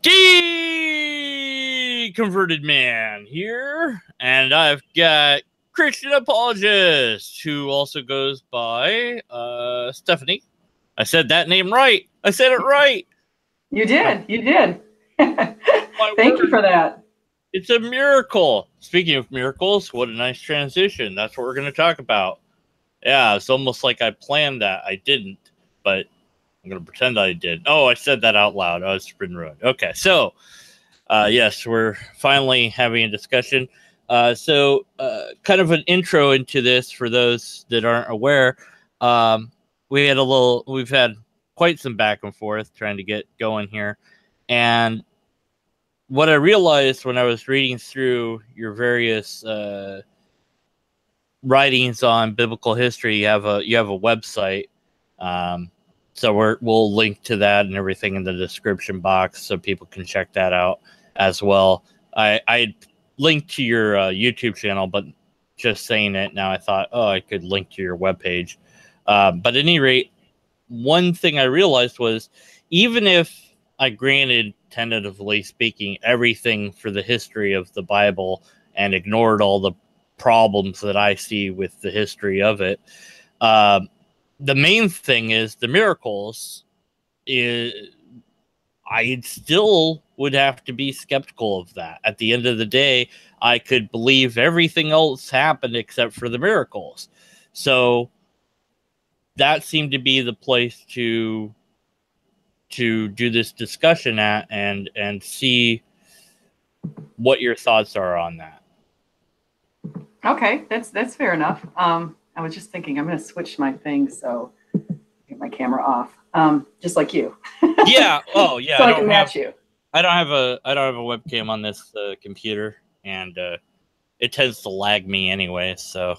Deconverted man here, and I've got Christian Apologist, who also goes by Stephanie. I said that name right. I said it right. You did. You did. Thank you for that. It's a miracle. Speaking of miracles, what a nice transition. That's what we're going to talk about. Yeah, it's almost like I planned that. I didn't, but I'm going to pretend I did. Oh, I said that out loud. Oh, it's been ruined. Okay, so, yes, we're finally having a discussion. So, kind of an intro into this for those that aren't aware. We've had quite some back and forth trying to get going here. And what I realized when I was reading through your various writings on biblical history, you have a website. So we'll link to that and everything in the description box so people can check that out as well. I linked to your YouTube channel, but just saying it now, I thought, I could link to your webpage. But at any rate, one thing I realized was, even if I granted, tentatively speaking, everything for the history of the Bible and ignored all the problems that I see with the history of it, the main thing is the miracles. I still would have to be skeptical of that. At the end of the day, I could believe everything else happened except for the miracles. So that seemed to be the place to do this discussion at and see what your thoughts are on that. Okay, that's fair enough. I was just thinking I'm going to switch my thing, so get my camera off, just like you. Yeah. Oh, yeah. So I can match you. I don't have a webcam on this computer, and it tends to lag me anyway. So.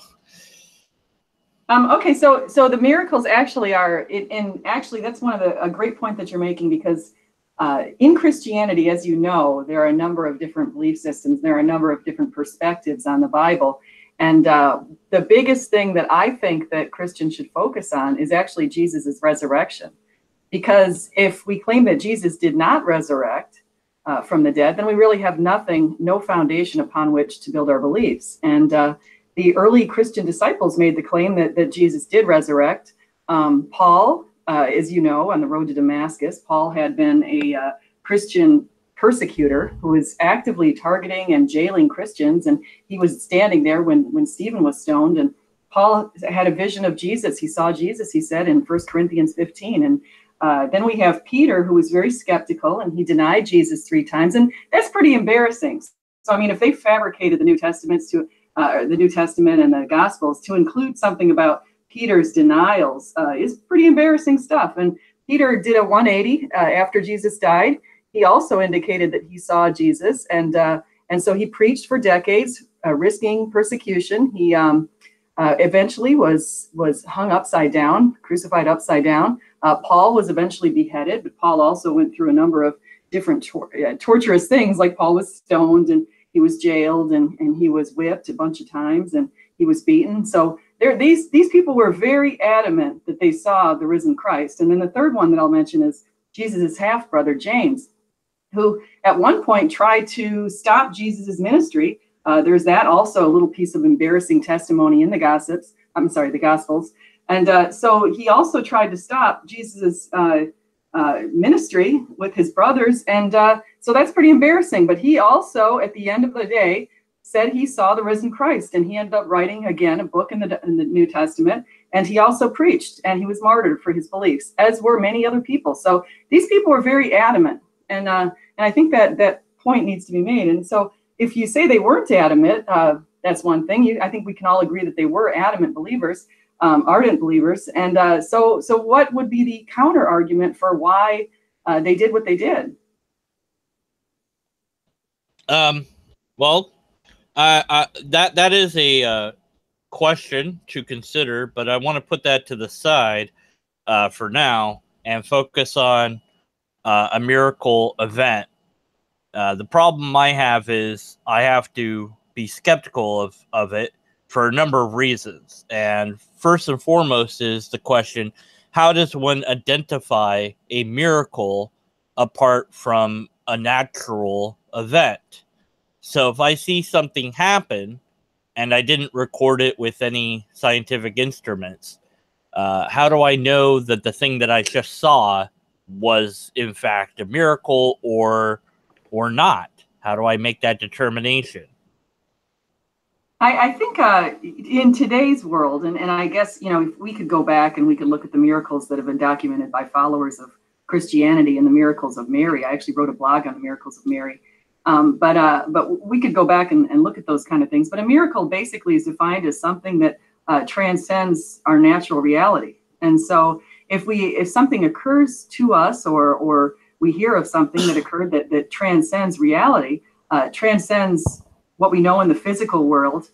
Okay, so the miracles actually are, and actually that's one of a great point that you're making, because in Christianity, as you know, there are a number of different belief systems. There are a number of different perspectives on the Bible. And the biggest thing that I think that Christians should focus on is actually Jesus's resurrection. Because if we claim that Jesus did not resurrect from the dead, then we really have no foundation upon which to build our beliefs. And the early Christian disciples made the claim that Jesus did resurrect. Paul, as you know, on the road to Damascus, Paul had been a Christian persecutor who was actively targeting and jailing Christians. And he was standing there when Stephen was stoned. And Paul had a vision of Jesus. He saw Jesus, he said, in 1 Corinthians 15. And then we have Peter, who was very skeptical, and he denied Jesus 3 times. And that's pretty embarrassing. So, I mean, if they fabricated the New Testament and the Gospels to include something about Peter's denials, is pretty embarrassing stuff. And Peter did a 180 after Jesus died. He also indicated that he saw Jesus, and so he preached for decades, risking persecution. He eventually was hung upside down, crucified upside down. Paul was eventually beheaded, but Paul also went through a number of different torturous things, like Paul was stoned, and he was jailed, and he was whipped a bunch of times, and he was beaten. So these people were very adamant that they saw the risen Christ. And then the third one that I'll mention is Jesus' half-brother, James, who at one point tried to stop Jesus's ministry. There's that also, a little piece of embarrassing testimony in the Gospels. And so he also tried to stop Jesus's ministry with his brothers. And so that's pretty embarrassing. But he also, at the end of the day, said he saw the risen Christ. And he ended up writing, again, a book in the New Testament. And he also preached, and he was martyred for his beliefs, as were many other people. So these people were very adamant. And I think that point needs to be made. And so if you say they weren't adamant, that's one thing. I think we can all agree that they were adamant believers, ardent believers. And so what would be the counter argument for why they did what they did? Well, that is a question to consider, but I want to put that to the side for now and focus on a miracle event. The problem I have is I have to be skeptical of it for a number of reasons. And first and foremost is the question, how does one identify a miracle apart from a natural event. So if I see something happen and I didn't record it with any scientific instruments, how do I know that the thing that I just saw was in fact a miracle or not? How do I make that determination? I think in today's world, and I guess, if we could go back and we could look at the miracles that have been documented by followers of Christianity and the miracles of Mary. I actually wrote a blog on the miracles of Mary. But we could go back and look at those kind of things. But a miracle basically is defined as something that transcends our natural reality. And so if something occurs to us, or we hear of something that occurred that transcends reality, transcends what we know in the physical world,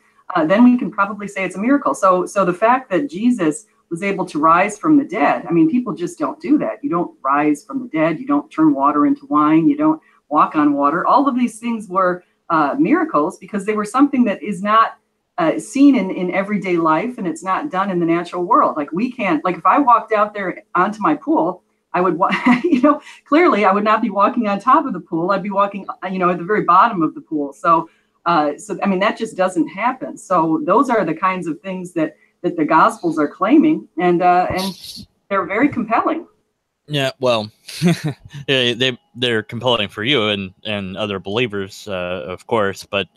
then we can probably say it's a miracle. So the fact that Jesus was able to rise from the dead, I mean, people just don't do that. You don't rise from the dead. You don't turn water into wine. You don't walk on water. All of these things were miracles because they were something that is not seen in everyday life, and it's not done in the natural world. Like we can't, like if I walked out there onto my pool, I would, clearly I would not be walking on top of the pool. I'd be walking, at the very bottom of the pool. So I mean, that just doesn't happen. So those are the kinds of things that the Gospels are claiming, and they're very compelling. Yeah, well, they're compelling for you and other believers, of course. But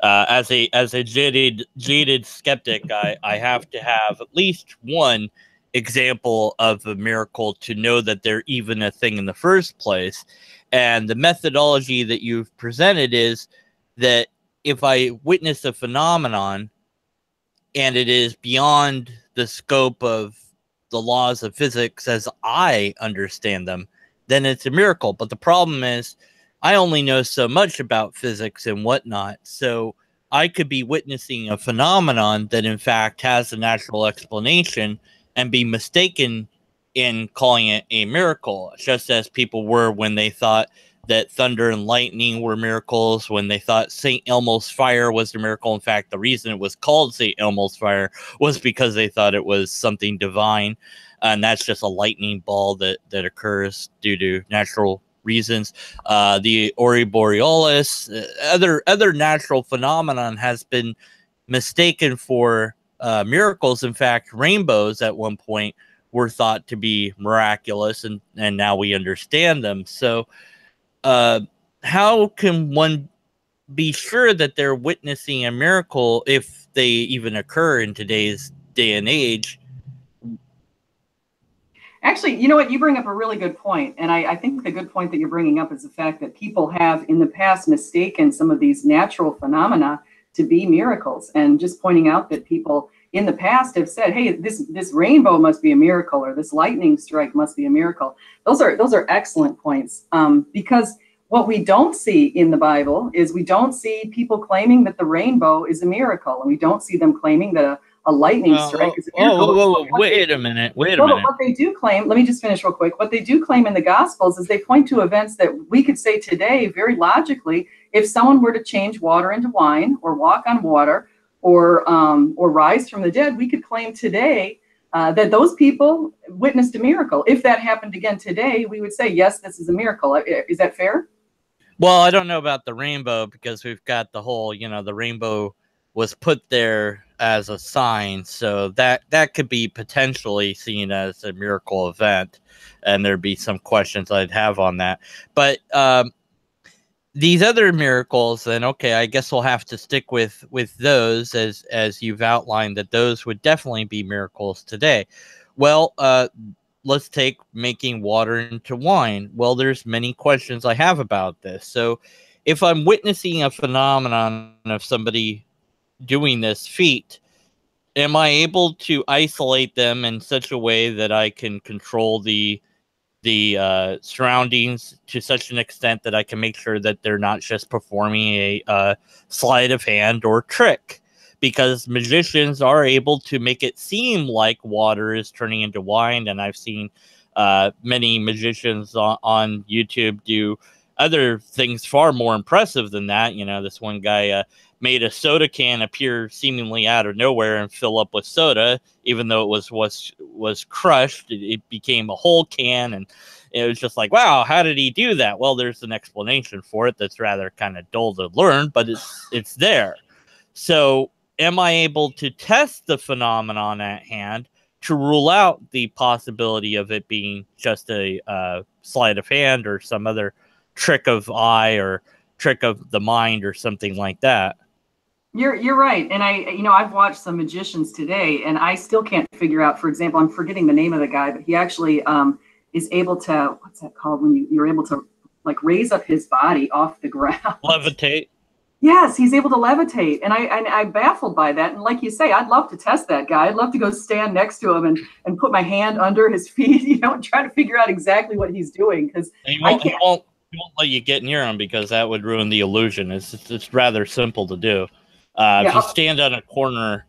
as a jaded skeptic, I have to have at least one example of a miracle to know that they're even a thing in the first place. And the methodology that you've presented is that if I witness a phenomenon and it is beyond the scope of the laws of physics as I understand them, then it's a miracle. But the problem is I only know so much about physics and whatnot. So I could be witnessing a phenomenon that in fact has a natural explanation and be mistaken in calling it a miracle, just as people were when they thought that thunder and lightning were miracles, when they thought St. Elmo's fire was a miracle. In fact, the reason it was called St. Elmo's fire was because they thought it was something divine. And that's just a lightning ball that occurs due to natural reasons. The Aurora Borealis, other natural phenomenon has been mistaken for miracles. In fact, rainbows at one point were thought to be miraculous, and now we understand them. So how can one be sure that they're witnessing a miracle if they even occur in today's day and age? Actually, you know what? You bring up a really good point. And I think the good point that you're bringing up is the fact that people have in the past mistaken some of these natural phenomena to be miracles. And just pointing out that people in the past have said, hey, this rainbow must be a miracle, or this lightning strike must be a miracle. Those are excellent points, because what we don't see in the Bible is we don't see people claiming that the rainbow is a miracle, and we don't see them claiming that a lightning strike is a miracle. Wait a minute. What they do claim, let me just finish real quick. What they do claim in the Gospels is they point to events that we could say today very logically, if someone were to change water into wine, or walk on water, or rise from the dead, we could claim today that those people witnessed a miracle. If that happened again today, we would say, yes, this is a miracle. Is that fair? Well, I don't know about the rainbow, because we've got the whole, the rainbow was put there as a sign. So that could be potentially seen as a miracle event. And there'd be some questions I'd have on that. But these other miracles, then, okay, I guess we'll have to stick with those as you've outlined, that those would definitely be miracles today. Well, let's take making water into wine. Well, there's many questions I have about this. So if I'm witnessing a phenomenon of somebody doing this feat, am I able to isolate them in such a way that I can control the surroundings to such an extent that I can make sure that they're not just performing a sleight of hand or trick? Because magicians are able to make it seem like water is turning into wine. And I've seen many magicians on YouTube do other things far more impressive than that. This one guy made a soda can appear seemingly out of nowhere and fill up with soda, even though it was crushed. It became a whole can, and It was just like, wow, how did he do that? Well, there's an explanation for it that's rather kind of dull to learn, but it's there. So am I able to test the phenomenon at hand to rule out the possibility of it being just a sleight of hand or some other trick of eye or trick of the mind or something like that? You're right. And I've watched some magicians today, and I still can't figure out, for example, I'm forgetting the name of the guy, but he actually is able to, what's that called when you're able to like raise up his body off the ground? Levitate. Yes, he's able to levitate. And I'm baffled by that. And like you say, I'd love to test that guy. I'd love to go stand next to him and put my hand under his feet, and try to figure out exactly what he's doing. Because he won't let you get near him because that would ruin the illusion. It's rather simple to do. If you stand on a corner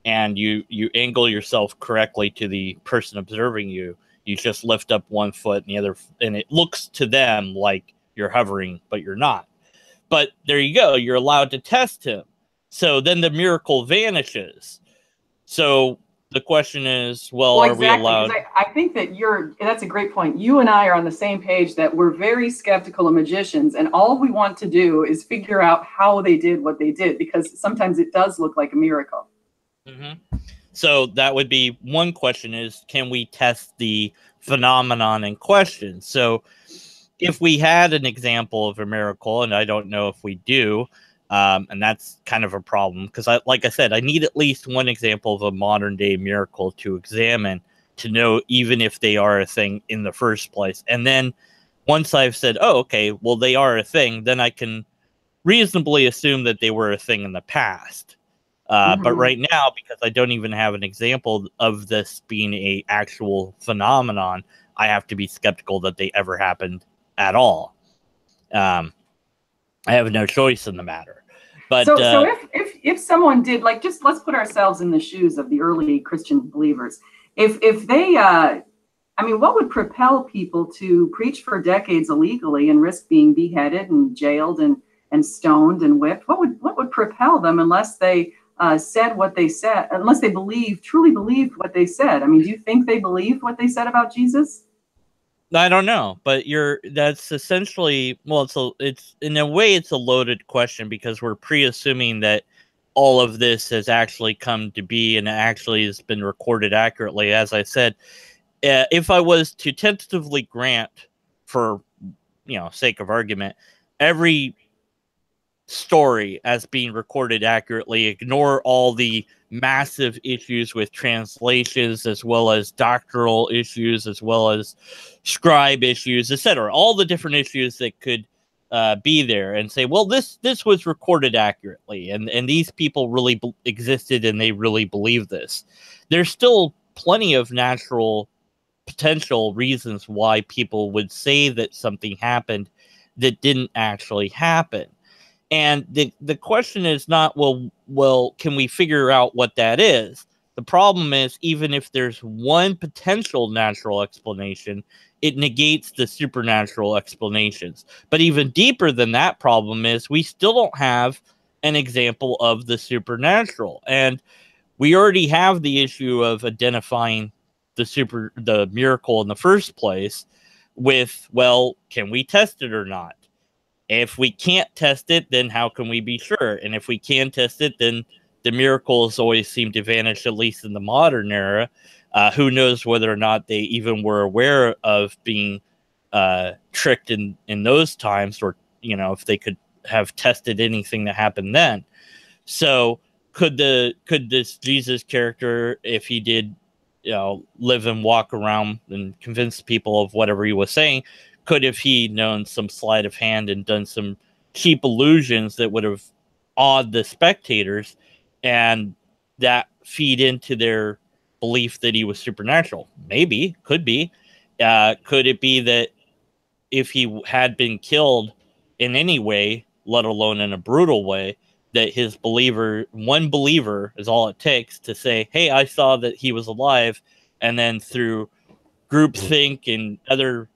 and you angle yourself correctly to the person observing you, you just lift up one foot and the other, and it looks to them like you're hovering, but you're not. But there you go. You're allowed to test him. So then the miracle vanishes. So the question is, well exactly, are we allowed? I think that that's a great point. You and I are on the same page that we're very skeptical of magicians, and all we want to do is figure out how they did what they did, because sometimes it does look like a miracle. Mm-hmm. So that would be one question, is can we test the phenomenon in question? So if we had an example of a miracle, and I don't know if we do, and that's kind of a problem, because like I said, I need at least one example of a modern day miracle to examine to know even if they are a thing in the first place. And then once I've said, oh, okay, well, they are a thing, then I can reasonably assume that they were a thing in the past. But right now, because I don't even have an example of this being a actual phenomenon, I have to be skeptical that they ever happened at all. I have no choice in the matter. But so if someone did, like, just let's put ourselves in the shoes of the early Christian believers. If they, I mean, what would propel people to preach for decades illegally and risk being beheaded and jailed and stoned and whipped? What would propel them unless they said what they said, unless they truly believed what they said? I mean, do you think they believed what they said about Jesus? I don't know, but that's essentially, well, it's in a way it's a loaded question, because we're pre-assuming that all of this has actually come to be and actually has been recorded accurately. As I said, if I was to tentatively grant, for sake of argument, every story as being recorded accurately, ignore all the massive issues with translations, as well as doctoral issues, as well as scribe issues, etc., all the different issues that could be there, and say, well, this was recorded accurately, and these people really existed and they really believe this. There's still plenty of natural potential reasons why people would say that something happened that didn't actually happen. And the question is not, well, can we figure out what that is? The problem is, even if there's one potential natural explanation, it negates the supernatural explanations. But even deeper than that problem is, we still don't have an example of the supernatural. And we already have the issue of identifying the miracle in the first place with, well, can we test it or not? If we can't test it, then how can we be sure? And if we can test it, then the miracles always seem to vanish, at least in the modern era. Who knows whether or not they even were aware of being tricked in those times, or if they could have tested anything that happened then. So could this Jesus character, if he did live and walk around and convince people of whatever he was saying, could have he known some sleight of hand and done some cheap illusions that would have awed the spectators, and that feed into their belief that he was supernatural? Maybe, could be. Could it be that if he had been killed in any way, let alone in a brutal way, that one believer is all it takes to say, hey, I saw that he was alive, and then through groupthink and other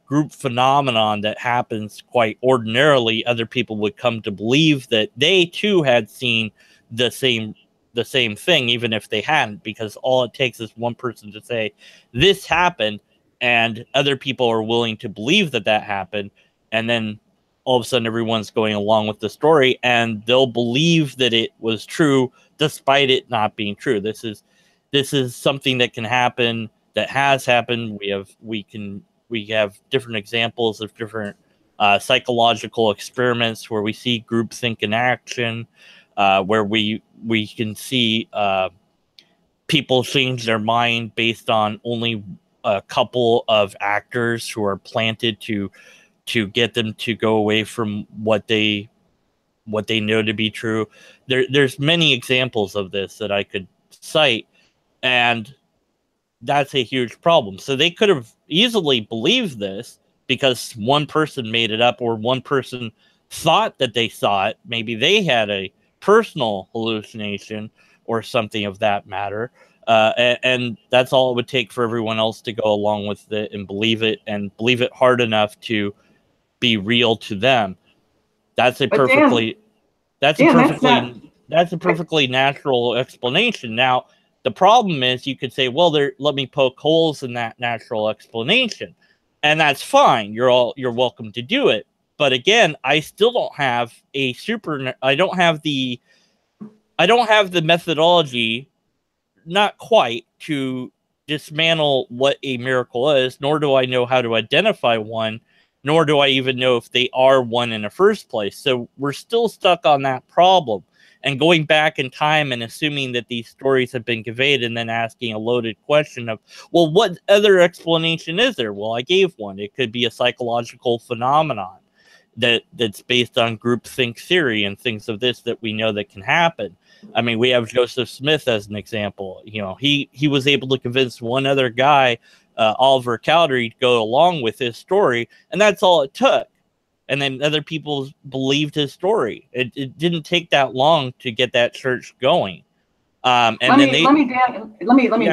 group phenomenon that happens quite ordinarily, other people would come to believe that they too had seen the same thing, even if they hadn't, because all it takes is one person to say this happened, and other people are willing to believe that that happened, and then all of a sudden everyone's going along with the story, and they'll believe that it was true despite it not being true. This is something that can happen, that has happened. We have different examples of different psychological experiments where we see groupthink in action, where we can see people change their mind based on only a couple of actors who are planted to get them to go away from what they know to be true. There's many examples of this that I could cite, and that's a huge problem. So they could have easily believed this because one person made it up, or one person thought that they saw it. Maybe they had a personal hallucination or something of that matter. And that's all it would take for everyone else to go along with it and believe it hard enough to be real to them. That's a perfectly natural explanation. Now, the problem is you could say, well, let me poke holes in that natural explanation. And that's fine. You're welcome to do it. But again, I still don't have I don't have the methodology, not quite, to dismantle what a miracle is, nor do I know how to identify one, nor do I even know if they are one in the first place. So we're still stuck on that problem. And going back in time and assuming that these stories have been conveyed, and then asking a loaded question of, well, what other explanation is there? Well, I gave one. It could be a psychological phenomenon that's based on groupthink theory and things of this that we know that can happen. I mean, we have Joseph Smith as an example. You know, he was able to convince one other guy, Oliver Cowdery, to go along with his story, and that's all it took. And then other people believed his story. It didn't take that long to get that church going. Let me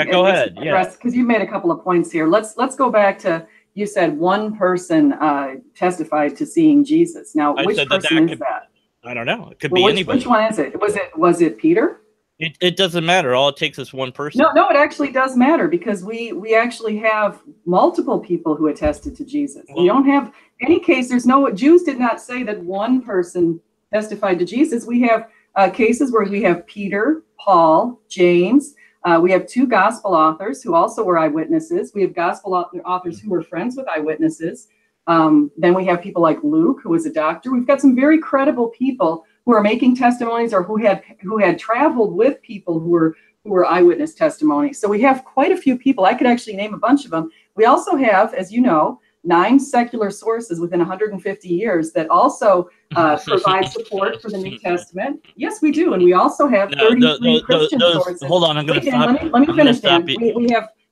go ahead. Because you made a couple of points here. Let's go back to, you said one person testified to seeing Jesus. Now, which person is that? I don't know. It could be anybody. Which one is it? Was it Peter? It doesn't matter. All it takes is one person. No, it actually does matter, because we actually have multiple people who attested to Jesus. We don't have any case. Jews did not say that one person testified to Jesus. We have cases where we have Peter, Paul, James. We have two gospel authors who also were eyewitnesses. We have gospel authors who were friends with eyewitnesses. Then we have people like Luke, who was a doctor. We've got some very credible people who are making testimonies, or who had traveled with people who were eyewitness testimonies. So we have quite a few people. I could actually name a bunch of them. We also have, as you know, 9 secular sources within 150 years that also provide support for the New Testament. Yes, we do. And we also have 33 Christian sources. Hold on, I'm going to stop. Let me finish, Dan.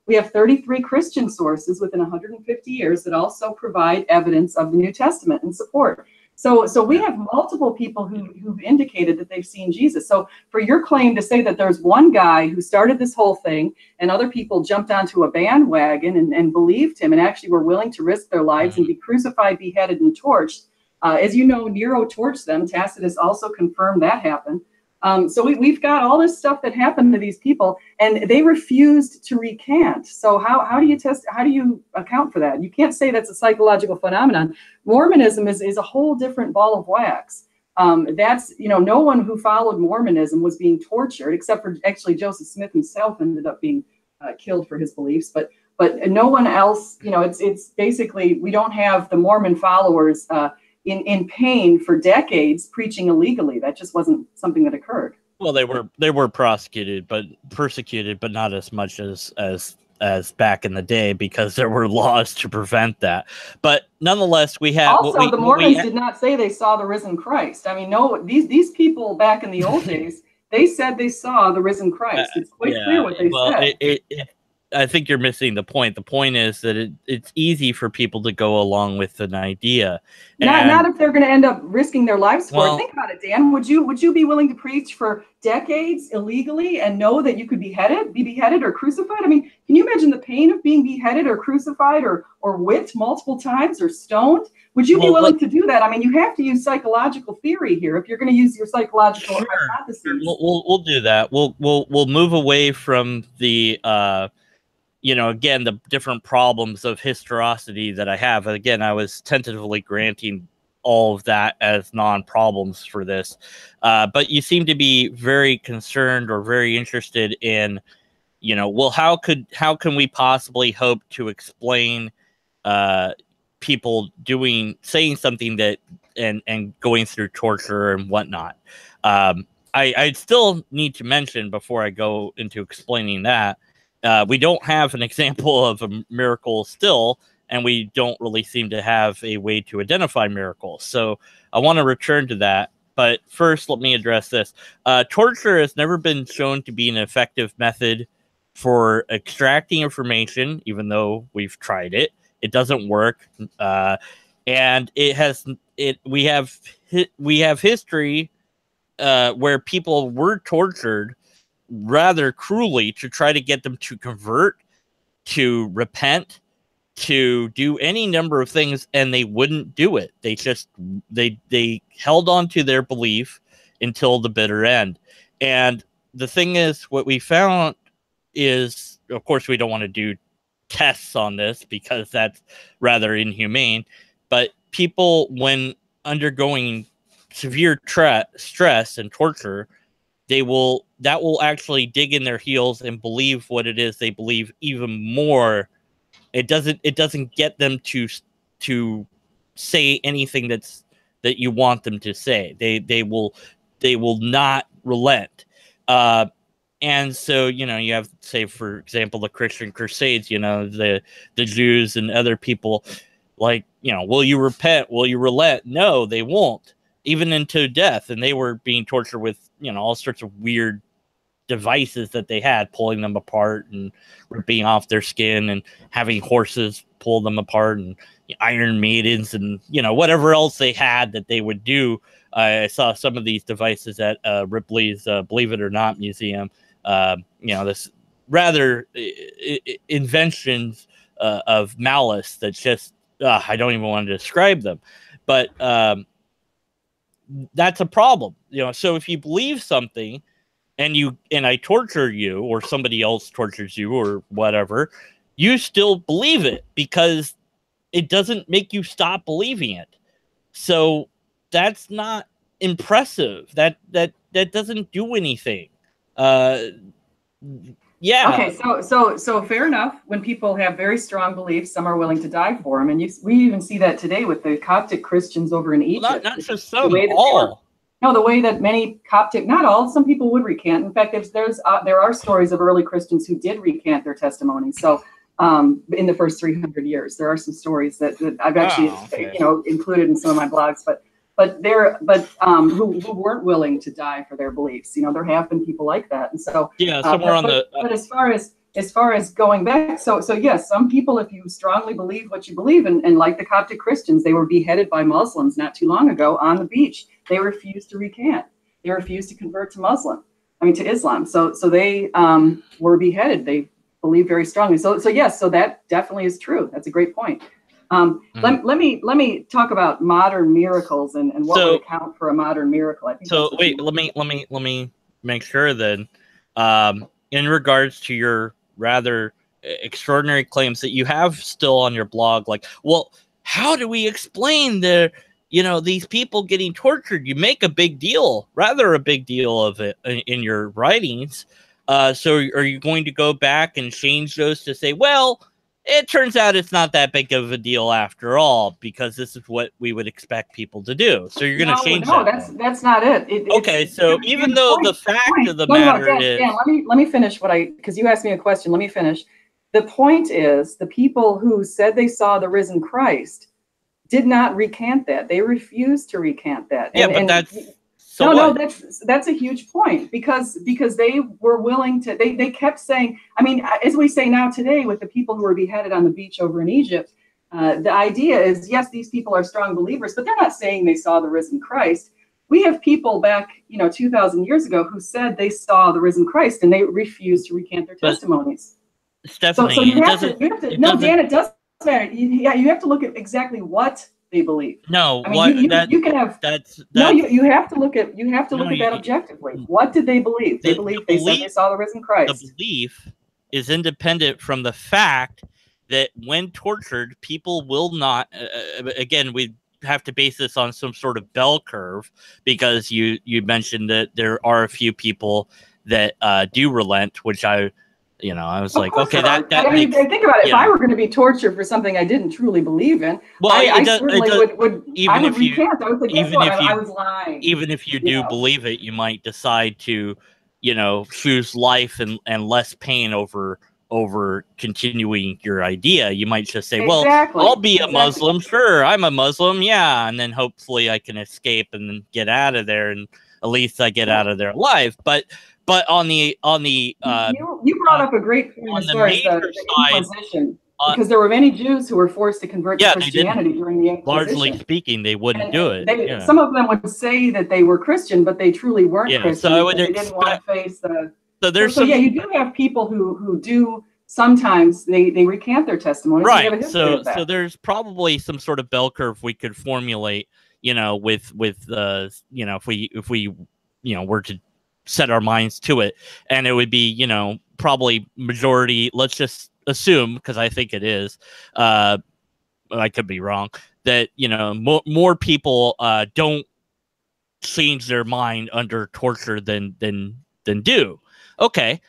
We have 33 Christian sources within 150 years that also provide evidence of the New Testament and support. So we have multiple people who've indicated that they've seen Jesus. So for your claim to say that there's one guy who started this whole thing and other people jumped onto a bandwagon and believed him and actually were willing to risk their lives and be crucified, beheaded, and torched. As you know, Nero torched them. Tacitus also confirmed that happened. So we've got all this stuff that happened to these people, and they refused to recant. So how do you account for that? You can't say that's a psychological phenomenon. Mormonism is a whole different ball of wax. No one who followed Mormonism was being tortured, except for actually Joseph Smith himself ended up being killed for his beliefs. But no one else. It's basically, we don't have the Mormon followers in pain for decades preaching illegally. That just wasn't something that occurred. Well, they were persecuted, but not as much as back in the day, because there were laws to prevent that. But nonetheless, we have also the Mormons did not say they saw the risen Christ. I mean, no, these people back in the old days, they said they saw the risen Christ. It's quite clear what they said. I think you're missing the point. The point is that it's easy for people to go along with an idea. Not if they're going to end up risking their lives for it. Think about it, Dan. Would you be willing to preach for decades illegally and know that you could be beheaded or crucified? I mean, can you imagine the pain of being beheaded or crucified or whipped multiple times or stoned? Would you be willing to do that? I mean, you have to use psychological theory here if you're going to use your psychological hypothesis. We'll do that. We'll move away from the you know, again, the different problems of historicity that I have. Again, I was tentatively granting all of that as non-problems for this. But you seem to be very concerned or very interested in, you know, well, how can we possibly hope to explain people saying something that and going through torture and whatnot. I still need to mention before I go into explaining that we don't have an example of a miracle still, and we don't really seem to have a way to identify miracles. So I want to return to that. But first, let me address this. Torture has never been shown to be an effective method for extracting information, even though we've tried it. It doesn't work. And we have history where people were tortured rather cruelly to try to get them to convert, to repent, to do any number of things, and they wouldn't do it. They just they held on to their belief until the bitter end. And the thing is, what we found is, of course, we don't want to do tests on this because that's rather inhumane, but people, when undergoing severe stress and torture, that will actually dig in their heels and believe what it is they believe even more. It doesn't get them to say anything that you want them to say. They will not relent. And so, you know, you have, say, for example, the Christian Crusades, you know, the Jews and other people, like, you know, will you repent? Will you relent? No, they won't, even into death. And they were being tortured with, you know, all sorts of weird devices that they had, pulling them apart and ripping off their skin and having horses pull them apart and Iron Maidens and, you know, whatever else they had that they would do. I saw some of these devices at Ripley's Believe It or Not museum. You know, this rather inventions of malice that just I don't even want to describe them, but that's a problem. You know, so if you believe something and I torture you, or somebody else tortures you, or whatever, you still believe it because it doesn't make you stop believing it. So that's not impressive. That doesn't do anything. Yeah. Okay, so fair enough. When people have very strong beliefs, some are willing to die for them, and we even see that today with the Coptic Christians over in Egypt. Well, not just some, all. No, the way that many Coptic, not all, some people would recant. In fact, there are stories of early Christians who did recant their testimony. So in the first 300 years, there are some stories that I've actually you know, included in some of my blogs, but who weren't willing to die for their beliefs. You know, there have been people like that, and so yeah, somewhere on the. But as far as going back, so yes, some people, if you strongly believe what you believe, and like the Coptic Christians, they were beheaded by Muslims not too long ago on the beach. They refused to recant. They refused to convert to Islam. So they were beheaded. They believe very strongly. So yes, so that definitely is true. That's a great point. Let me talk about modern miracles and what would account for a modern miracle. I think so. Wait, let me make sure then. In regards to your rather extraordinary claims that you have still on your blog, like, well, how do we explain these people getting tortured? You make a big deal of it in your writings. So are you going to go back and change those to say, well, it turns out it's not that big of a deal after all, because this is what we would expect people to do. So you're going to change that? No, that's not it. Okay, so even though the fact of the matter is... Dan, let me finish because you asked me a question. Let me finish. The point is, the people who said they saw the risen Christ did not recant that. They refused to recant that. That's a huge point, because they were willing to, they kept saying, I mean, as we say now today with the people who were beheaded on the beach over in Egypt, the idea is, yes, these people are strong believers, but they're not saying they saw the risen Christ. We have people back, 2,000 years ago who said they saw the risen Christ, and they refused to recant their testimonies. Stephanie, so you have to, Dan, it does matter. You have to look at exactly what they believe. No, you can have you have to look at that objectively. What did they believe? They said they saw the risen Christ. The belief is independent from the fact that when tortured, people will not, again, we have to base this on some sort of bell curve, because you mentioned that there are a few people that do relent, which I was like, okay, that makes, think about it. If I were going to be tortured for something I didn't truly believe in, well, I certainly would. Even I would if you, recant. I would say, even if you, I was lying. even if you do believe it, you might decide to, choose life and less pain over continuing your idea. You might just say, well, I'll be a Muslim. Sure, I'm a Muslim. Yeah. And then hopefully I can escape and then get out of there. And at least I get out of there alive. But on the you brought up a great point as far as the Inquisition, because there were many Jews who were forced to convert to Christianity during the Inquisition. Largely speaking, they wouldn't do it. Some of them would say that they were Christian, but they truly weren't Christian. So I would they didn't want to face the. So you do have people who do sometimes they recant their testimony. Right. So there's probably some sort of bell curve we could formulate. With if we were to set our minds to it, and it would be probably majority, let's just assume, because I think it is, I could be wrong, that more people don't change their mind under torture than do. Okay,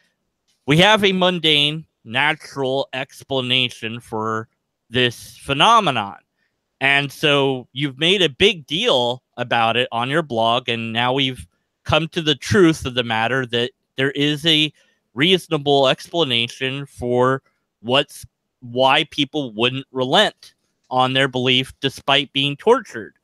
we have a mundane natural explanation for this phenomenon, and so you've made a big deal about it on your blog, and now we've come to the truth of the matter that there is a reasonable explanation for why people wouldn't relent on their belief despite being tortured.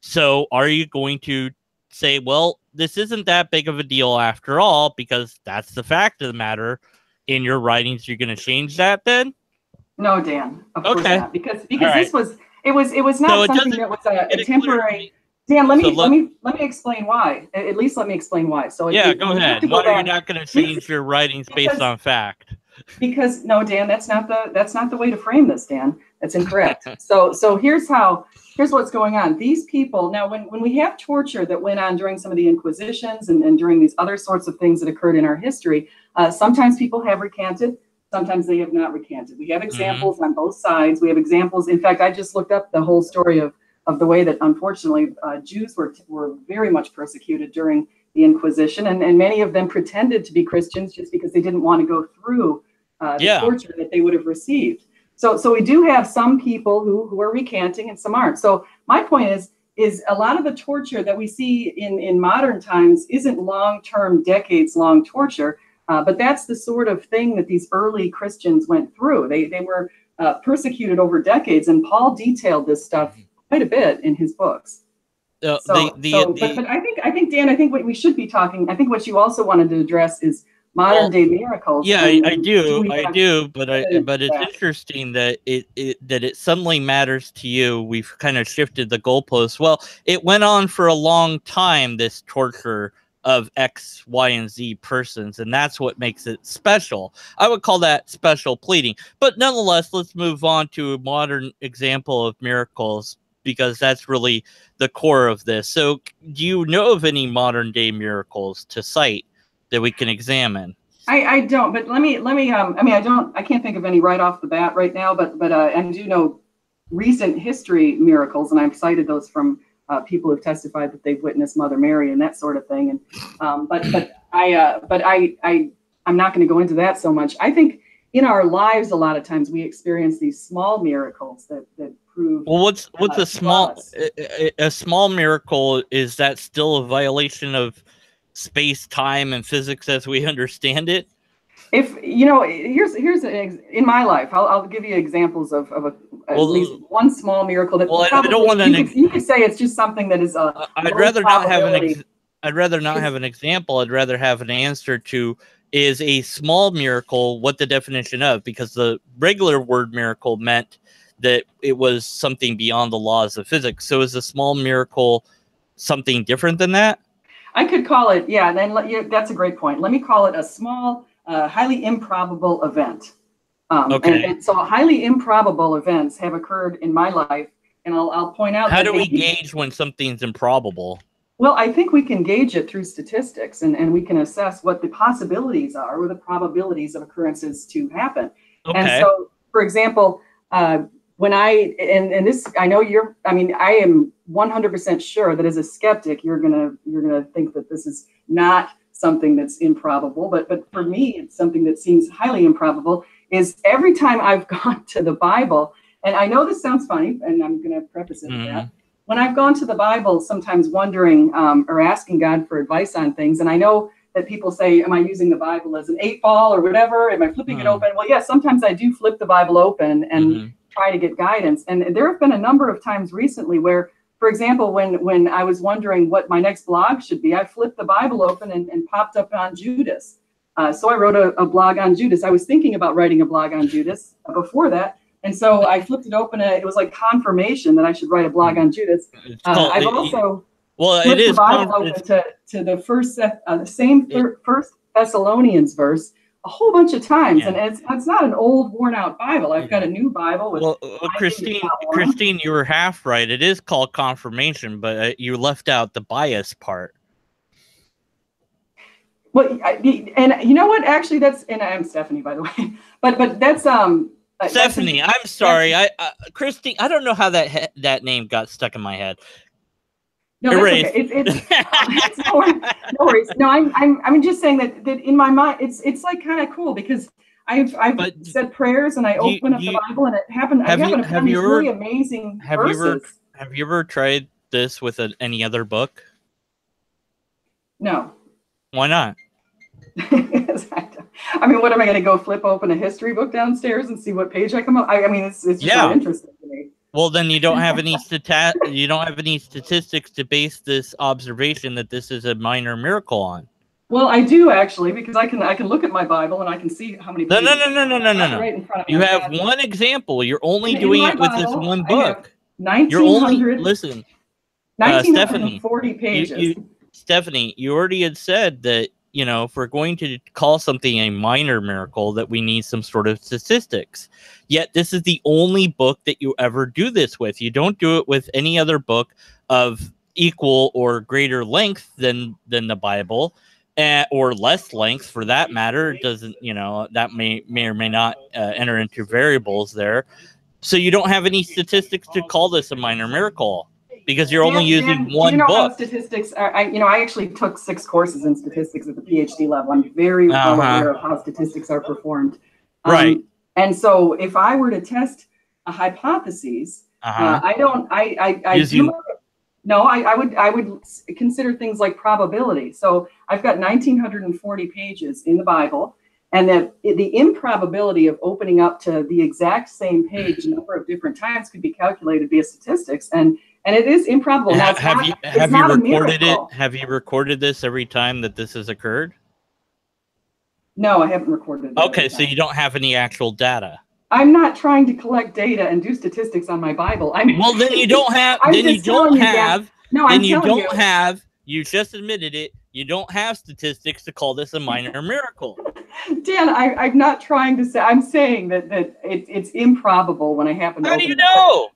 So are you going to say, well, this isn't that big of a deal after all, because that's the fact of the matter in your writings? You're going to change that then? No, Dan, of course not, because this was not something that was a temporary. Dan, let me explain why. At least let me explain why. So go ahead. Why are you not going to change your writings based on fact? Because no, Dan, that's not the way to frame this, Dan. That's incorrect. So here's what's going on. These people, now when we have torture that went on during some of the Inquisitions and during these other sorts of things that occurred in our history, sometimes people have recanted, sometimes they have not recanted. We have examples on both sides. We have examples. In fact, I just looked up the whole story of the way that, unfortunately, Jews were very much persecuted during the Inquisition, and many of them pretended to be Christians just because they didn't want to go through the torture that they would have received. So we do have some people who are recanting and some aren't. So my point is a lot of the torture that we see in modern times isn't long-term, decades-long torture, but that's the sort of thing that these early Christians went through. They were persecuted over decades, and Paul detailed this stuff quite a bit in his books. But I think Dan, I think what we should be talking, I think what you also wanted to address is modern day miracles. Yeah, I do, but it's interesting that it suddenly matters to you. We've kind of shifted the goalposts. Well, it went on for a long time, this torture of X, Y, and Z persons, and that's what makes it special. I would call that special pleading. But nonetheless, let's move on to a modern example of miracles, because that's really the core of this. So do you know of any modern day miracles to cite that we can examine? I don't, but let me I can't think of any right off the bat right now, but I do know recent history miracles, and I've cited those from people who've testified that they've witnessed Mother Mary and that sort of thing. And I'm not going to go into that so much. I think in our lives, a lot of times we experience these small miracles that prove. Well, what's a small miracle? Is that still a violation of space, time, and physics as we understand it? If here's in my life, I'll give you examples of at least one small miracle that. Well, I don't want to. You could say it's just something that is I'd rather not have an example. I'd rather have an answer to, is a small miracle what the definition of? Because the regular word miracle meant that it was something beyond the laws of physics. So is a small miracle something different than that? I could call it, yeah. Then that's a great point. Let me call it a small, highly improbable event. Okay. And so highly improbable events have occurred in my life, and I'll point out. How do we gauge when something's improbable? Well, I think we can gauge it through statistics, and we can assess what the possibilities are or the probabilities of occurrences to happen. Okay. And so, for example, when and this, I know I am 100% sure that as a skeptic, you're gonna think that this is not something that's improbable, but for me, it's something that seems highly improbable. Is every time I've gone to the Bible, and I know this sounds funny, and I'm gonna preface it with that. When I've gone to the Bible, sometimes wondering or asking God for advice on things, and I know that people say, am I using the Bible as an 8-ball or whatever? Am I flipping it open? Well, yes, sometimes I do flip the Bible open and try to get guidance. And there have been a number of times recently where, for example, when I was wondering what my next blog should be, I flipped the Bible open and popped up on Judas. So I wrote a blog on Judas. I was thinking about writing a blog on Judas before that. And so I flipped it open, and it was like confirmation that I should write a blog on Judas. I've also flipped the Bible open to the First Thessalonians verse a whole bunch of times, and it's not an old, worn-out Bible. I've got a new Bible. Christine, you were half right. It is called confirmation, but you left out the bias part. Well, and you know what? Actually, and I'm Stephanie, by the way. But that's Stephanie, I'm sorry. Christine, I don't know how that name got stuck in my head. No, that's okay. It's no worries. No, I'm just saying that in my mind, it's like kind of cool because I've said prayers and I open up the Bible and it happened. I happen to find these really amazing verses. Have you ever tried this with any other book? No. Why not? I mean, what am I going to go flip open a history book downstairs and see what page I come up? I mean, it's just really interesting to me. Well, then you don't have any statistics to base this observation that this is a minor miracle on. Well, I do actually, because I can look at my Bible and I can see how many pages. No. Right in front of me. You have one example. You're only doing it with this one book. 1940 pages. Stephanie, you already had said that, if we're going to call something a minor miracle, that we need some sort of statistics. Yet this is the only book that you ever do this with. You don't do it with any other book of equal or greater length than the Bible, or less length for that matter. It doesn't, that may or may not enter into variables there. So you don't have any statistics to call this a minor miracle. Because you're only using one book. How statistics are, I actually took 6 courses in statistics at the PhD level. I'm very well aware of how statistics are performed. Right. And so if I were to test a hypothesis, I would consider things like probability. So I've got 1940 pages in the Bible, and that the improbability of opening up to the exact same page a number of different times could be calculated via statistics. And it is improbable. Now, have you recorded it? Have you recorded this every time that this has occurred? No, I haven't recorded it. Okay, so you don't have any actual data. I'm not trying to collect data and do statistics on my Bible. Well, then you don't have. You just admitted it. You don't have statistics to call this a minor miracle. Dan, I'm not trying to say. I'm saying that it's improbable when I happen to. How do you know?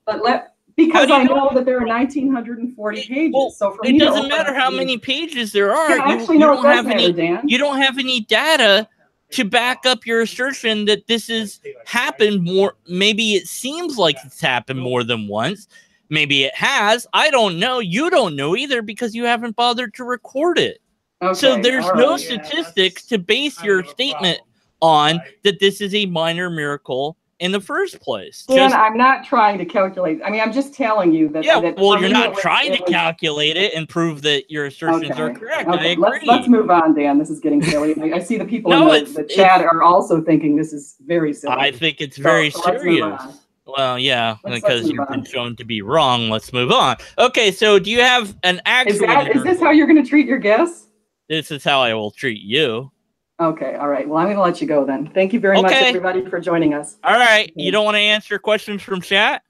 Because I know that there are 1940 pages. Well, so for it doesn't matter how many pages there are. Yeah, you don't have any. Dan. You don't have any data to back up your assertion that this has happened more. Maybe it seems like it's happened more than once. Maybe it has. I don't know. You don't know either because you haven't bothered to record it. Okay, so there's no statistics to base your statement on that this is a minor miracle in the first place. Dan, I'm not trying to calculate. I mean, I'm just telling you that. Yeah, well, you're not trying to calculate it and prove that your assertions are correct. Okay. I agree. Let's move on, Dan. This is getting silly. I see the people in the chat are also thinking this is very silly. I think it's very serious. Well, yeah, because you've been shown to be wrong. Let's move on. Okay, so do you have an actual... Is this how you're going to treat your guests? This is how I will treat you. Okay, all right. Well, I'm going to let you go then. Thank you very much, everybody, for joining us. All right. You don't want to answer questions from chat?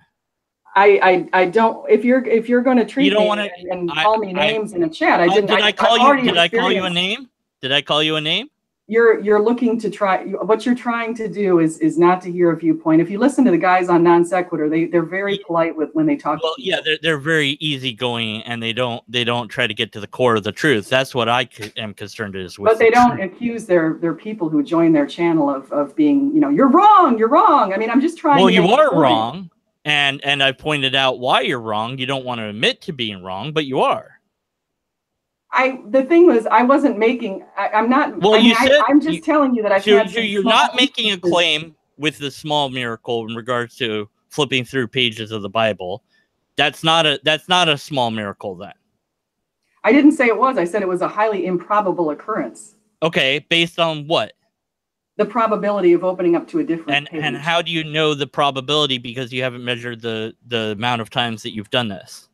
I don't. If you're going to treat me and call me names in a chat, I didn't. Did I call you a name? Did I call you a name? you're looking to try, what you're trying to do is not to hear a viewpoint. If you listen to the guys on Non Sequitur, they're very polite when they talk. Well, yeah, they're very easygoing, and they don't try to get to the core of the truth. That's what I am concerned is with. But they don't accuse their people who join their channel of being, you're wrong, you're wrong. I mean, I'm just trying. Well, you are wrong, and I pointed out why you're wrong. You don't want to admit to being wrong, but you are. The thing was, I wasn't making. I'm not. Well, I'm just telling you that I've had. So you're not making a claim with the small miracle in regards to flipping through pages of the Bible. That's not a small miracle then. I didn't say it was. I said it was a highly improbable occurrence. Okay, based on what? The probability of opening up to a different page. And how do you know the probability? Because you haven't measured the amount of times that you've done this.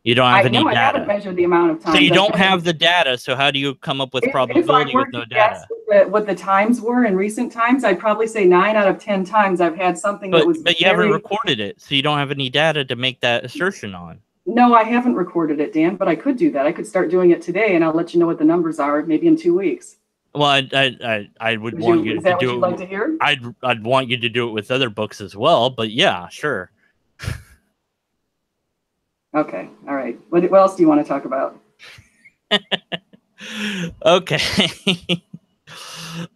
You don't have any data. I haven't measured the amount of time. So you don't have the data. So how do you come up with probability with no data? What the times were in recent times, I'd probably say 9 out of 10 times I've had something that was. But you haven't recorded it, so you don't have any data to make that assertion on. No, I haven't recorded it, Dan. But I could do that. I could start doing it today, and I'll let you know what the numbers are. Maybe in 2 weeks. Well, I would want you to do it. Is that what you'd like to hear? I'd want you to do it with other books as well. But yeah, sure. Okay. All right. What else do you want to talk about? Okay.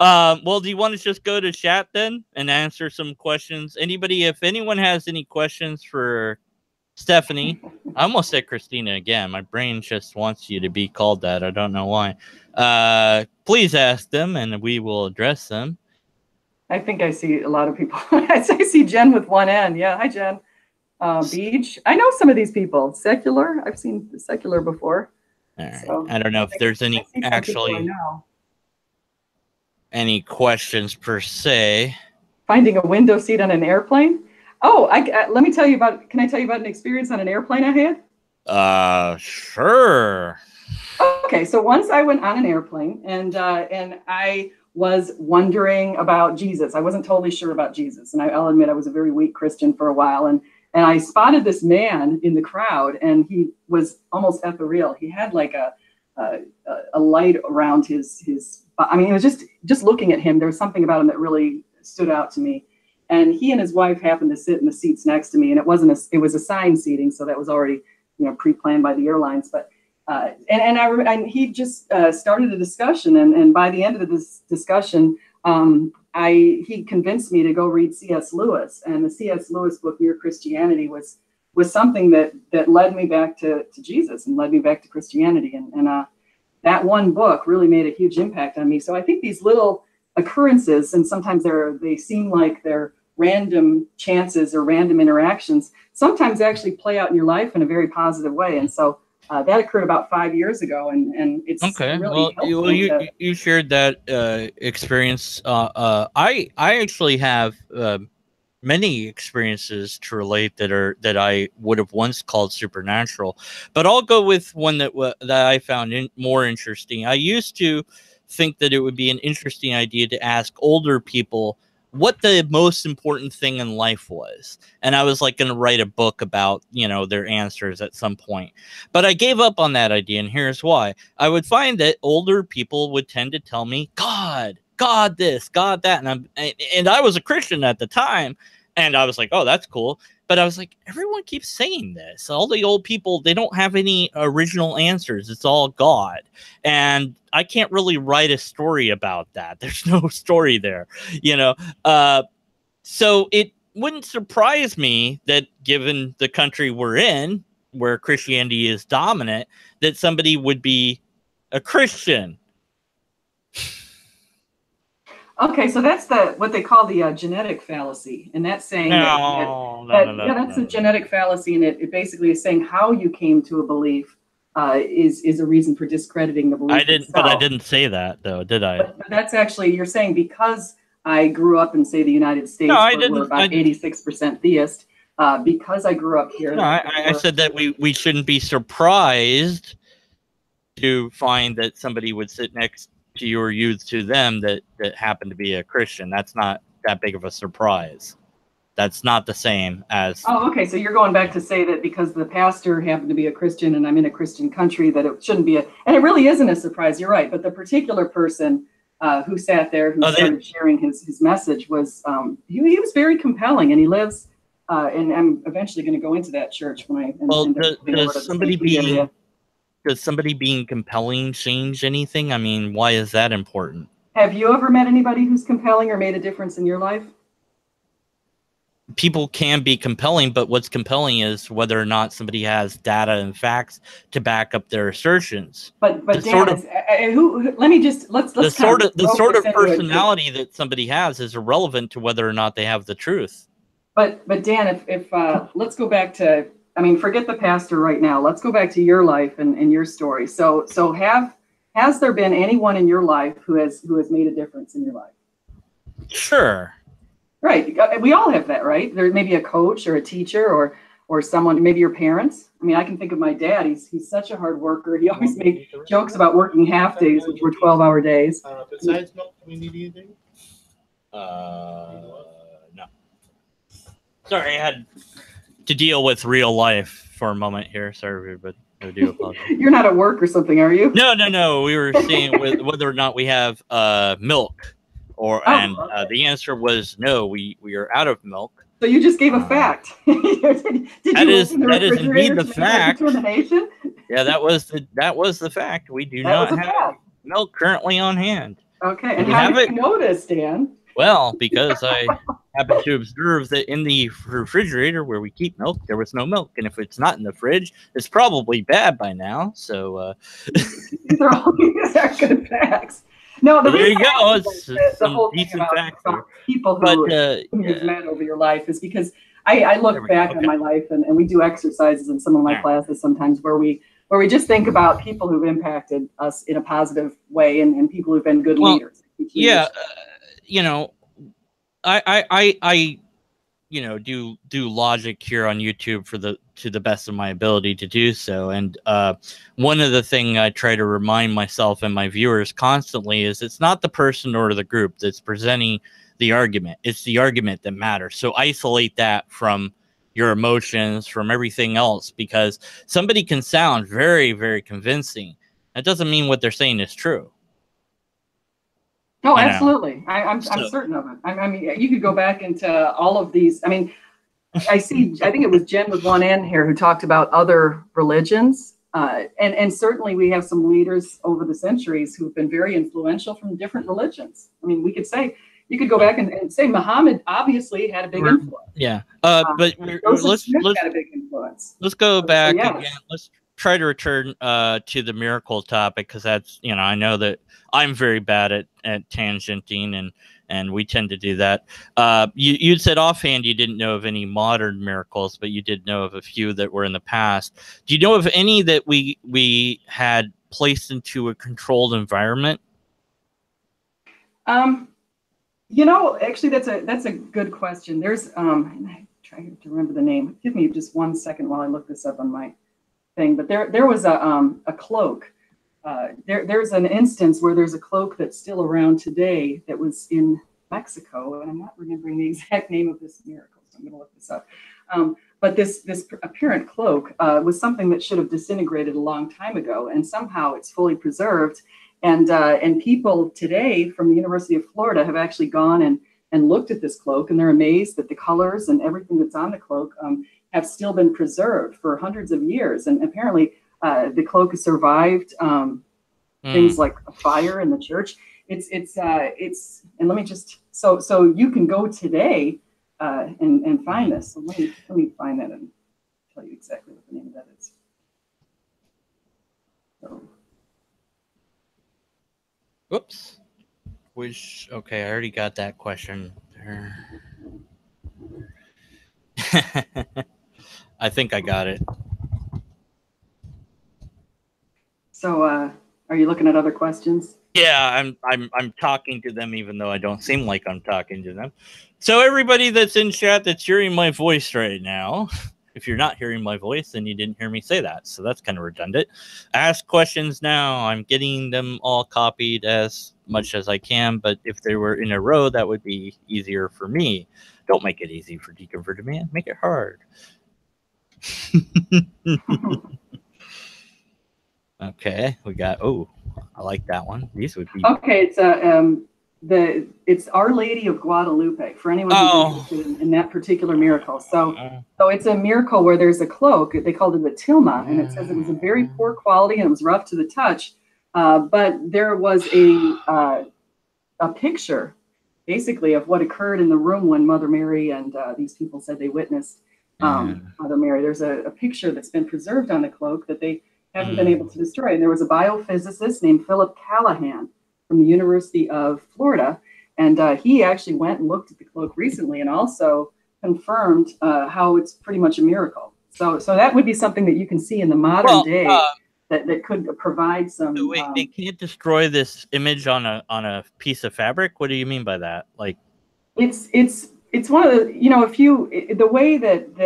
Well, do you want to just go to chat then and answer some questions? If anyone has any questions for Stephanie, I almost said Christina again. My brain just wants you to be called that. I don't know why. Please ask them and we will address them. I think I see a lot of people. I see Jen with one N. Yeah. Hi, Jen. Beach. I know some of these people. Secular. I've seen Secular before. All right. So I don't know if there's any any questions per se. Finding a window seat on an airplane. Oh, let me tell you about. Can I tell you about an experience on an airplane I had? Sure. Okay, so once I went on an airplane and I was wondering about Jesus. I wasn't totally sure about Jesus, and I'll admit I was a very weak Christian for a while. And I spotted this man in the crowd, and he was almost ethereal. He had like a light around his. I mean, it was just looking at him. There was something about him that really stood out to me. And he and his wife happened to sit in the seats next to me, and it was assigned seating, so that was already pre-planned by the airlines. But and he just started a discussion, and by the end of this discussion, he convinced me to go read C.S. Lewis, and the C.S. Lewis book Mere Christianity was something that led me back to Jesus and led me back to Christianity, and that one book really made a huge impact on me. So I think these little occurrences, and sometimes they seem like they're random chances or random interactions, sometimes actually play out in your life in a very positive way. And so that occurred about 5 years ago, and it's okay. Really well, you shared that experience. I actually have many experiences to relate that I would have once called supernatural, but I'll go with one that I found more interesting. I used to think that it would be an interesting idea to ask older people what the most important thing in life was. And I was like going to write a book about, their answers at some point. But I gave up on that idea, and here's why. I would find that older people would tend to tell me, God this, God that. And I was a Christian at the time, and I was like, oh, that's cool. But I was like, everyone keeps saying this. All the old people, they don't have any original answers. It's all God. And I can't really write a story about that. There's no story there, So it wouldn't surprise me that given the country we're in, where Christianity is dominant, that somebody would be a Christian. Okay, so that's what they call the genetic fallacy, and that's saying that's a genetic fallacy, and it basically is saying how you came to a belief is a reason for discrediting the belief. But I didn't say that though, did I? But that's actually, you're saying because I grew up in, say, the United States, where we're about 86% theist. Because I grew up here. No, I said that we shouldn't be surprised to find that somebody would sit next to you or you to them that happened to be a Christian. That's not that big of a surprise. That's not the same as. Oh, okay. So you're going back to say that because the pastor happened to be a Christian and I'm in a Christian country, that it shouldn't be and it really isn't a surprise. You're right. But the particular person who sat there, who started sharing his message, was he was very compelling, and he lives. And I'm eventually going to go into that church when I. Does somebody being compelling change anything? I mean, why is that important? Have you ever met anybody who's compelling or made a difference in your life? People can be compelling, but what's compelling is whether or not somebody has data and facts to back up their assertions. But Dan, let's the sort of personality that somebody has is irrelevant to whether or not they have the truth. But Dan, if let's go back to, I mean, forget the pastor right now. Let's go back to your life and your story. So has there been anyone in your life who has made a difference in your life? Sure. Right. We all have that, right? There may be a coach or a teacher or someone, maybe your parents. I mean, I can think of my dad. He's such a hard worker. He always made jokes about working half days, which were 12-hour days. Besides milk, do we need anything? No. Sorry, I had to deal with real life for a moment here. Sorry, everybody. I do apologize. You're not at work or something, are you? No. We were seeing whether or not we have milk. The answer was no. We are out of milk. So you just gave a fact. That is indeed the fact. Yeah, that was the fact. We do not have milk currently on hand. Okay, and how did you notice, Dan? Well, because I happened to observe that in the refrigerator where we keep milk, there was no milk, and if it's not in the fridge, it's probably bad by now. So these are good facts. No, there you go. It's some decent facts about people who you've met over your life is because I look back on my life and we do exercises in some of my classes sometimes where we just think about people who've impacted us in a positive way and people who've been good leaders. Yeah, I do logic here on YouTube to the best of my ability to do so. And one of the things I try to remind myself and my viewers constantly is it's not the person or the group that's presenting the argument. It's the argument that matters. So isolate that from your emotions, from everything else, because somebody can sound very, very convincing. That doesn't mean what they're saying is true. Oh, absolutely. I'm certain of it. I mean, you could go back into all of these. I mean, I think it was Jen with one N here who talked about other religions. And certainly we have some leaders over the centuries who've been very influential from different religions. I mean, you could go back and say Muhammad obviously had a big influence. Yeah. But let's had a big influence. Let's go back again. Let's try to return to the miracle topic, because that's, I know that I'm very bad at tangenting, and we tend to do that. You said offhand you didn't know of any modern miracles, but you did know of a few that were in the past. Do you know of any that we had placed into a controlled environment? Actually, that's a good question. There's and I try to remember the name. Give me just 1 second while I look this up on my thing. But there was a cloak. There's an instance where there's a cloak that's still around today that was in Mexico, and I'm not remembering the exact name of this miracle, so I'm going to look this up. But this apparent cloak was something that should have disintegrated a long time ago, and somehow it's fully preserved. And people today from the University of Florida have actually gone and looked at this cloak, and they're amazed that the colors and everything that's on the cloak have still been preserved for hundreds of years. And apparently the cloak has survived things like a fire in the church. It's and let me just so you can go today and find this. So let me find that and tell you exactly what the name of that is. So. Whoops. Okay, I already got that question there. I think I got it. So, are you looking at other questions? Yeah, I'm talking to them, even though I don't seem like I'm talking to them. So everybody that's in chat that's hearing my voice right now, if you're not hearing my voice, then you didn't hear me say that. So that's kind of redundant. Ask questions now. I'm getting them all copied as much as I can, but if they were in a row, that would be easier for me. Don't make it easy for Deconverted Man. Make it hard. Okay, we got, I like that one. These would be Okay, it's Our Lady of Guadalupe for anyone who's interested in that particular miracle. So it's a miracle where there's a cloak. They called it a tilma, and it says it was a very poor quality and it was rough to the touch. But there was a picture, basically, of what occurred in the room when Mother Mary and these people said they witnessed Mother Mary. There's a picture that's been preserved on the cloak that they haven't been able to destroy. And there was a biophysicist named Philip Callahan from the University of Florida, and he actually went and looked at the cloak recently and also confirmed how it's pretty much a miracle. So that would be something that you can see in the modern day that could provide some. So wait, they can't destroy this image on a piece of fabric? What do you mean by that? Like, it's one of the, the way that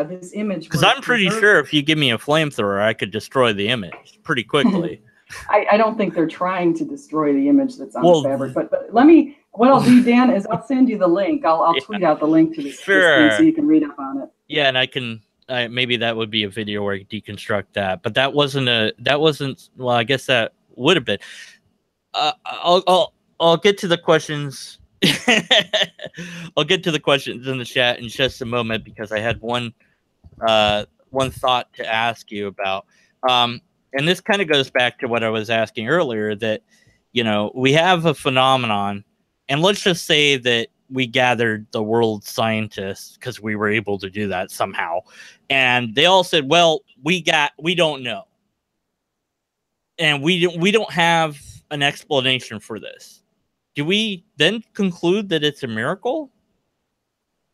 this image. Because I'm pretty sure if you give me a flamethrower, I could destroy the image pretty quickly. I don't think they're trying to destroy the image that's on the fabric, but what I'll do, Dan, is I'll send you the link. I'll tweet out the link to this thing so you can read up on it. Yeah, and I can. Maybe that would be a video where I deconstruct that, but that wasn't. Well, I guess that would have been. I'll get to the questions. I'll get to the questions in the chat in just a moment because I had one thought to ask you about. And this kind of goes back to what I was asking earlier, that, we have a phenomenon, and let's just say that we gathered the world scientists because we were able to do that somehow. And they all said, well, we don't know. And we don't have an explanation for this. Do we then conclude that it's a miracle?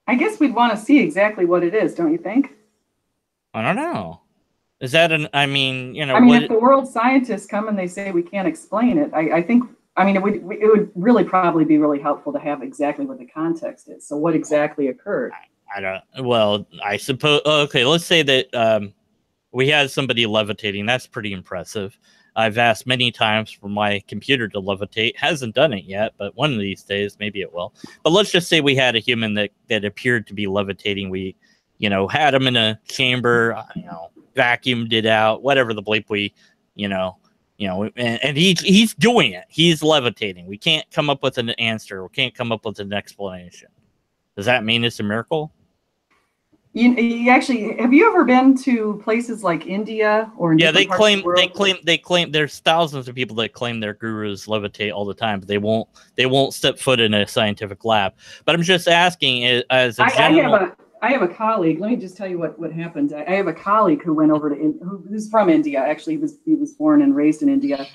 I guess we'd want to see exactly what it is, don't you think? I don't know. Is that if the world scientists come and they say we can't explain it, I think it would really probably be really helpful to have exactly what the context is. So what exactly occurred? I suppose, okay, let's say that we had somebody levitating. That's pretty impressive. I've asked many times for my computer to levitate. Hasn't done it yet, but one of these days, maybe it will. But let's just say we had a human that appeared to be levitating. We, had him in a chamber, vacuumed it out, whatever the bleep and he's doing it. He's levitating. We can't come up with an answer. We can't come up with an explanation. Does that mean it's a miracle? You actually, have you ever been to places like India or they claim there's thousands of people that claim their gurus levitate all the time, but they won't step foot in a scientific lab. But I'm just asking, as a general. I have a colleague. Let me just tell you what happened. I have a colleague who went over to who's from India. Actually, he was born and raised in India.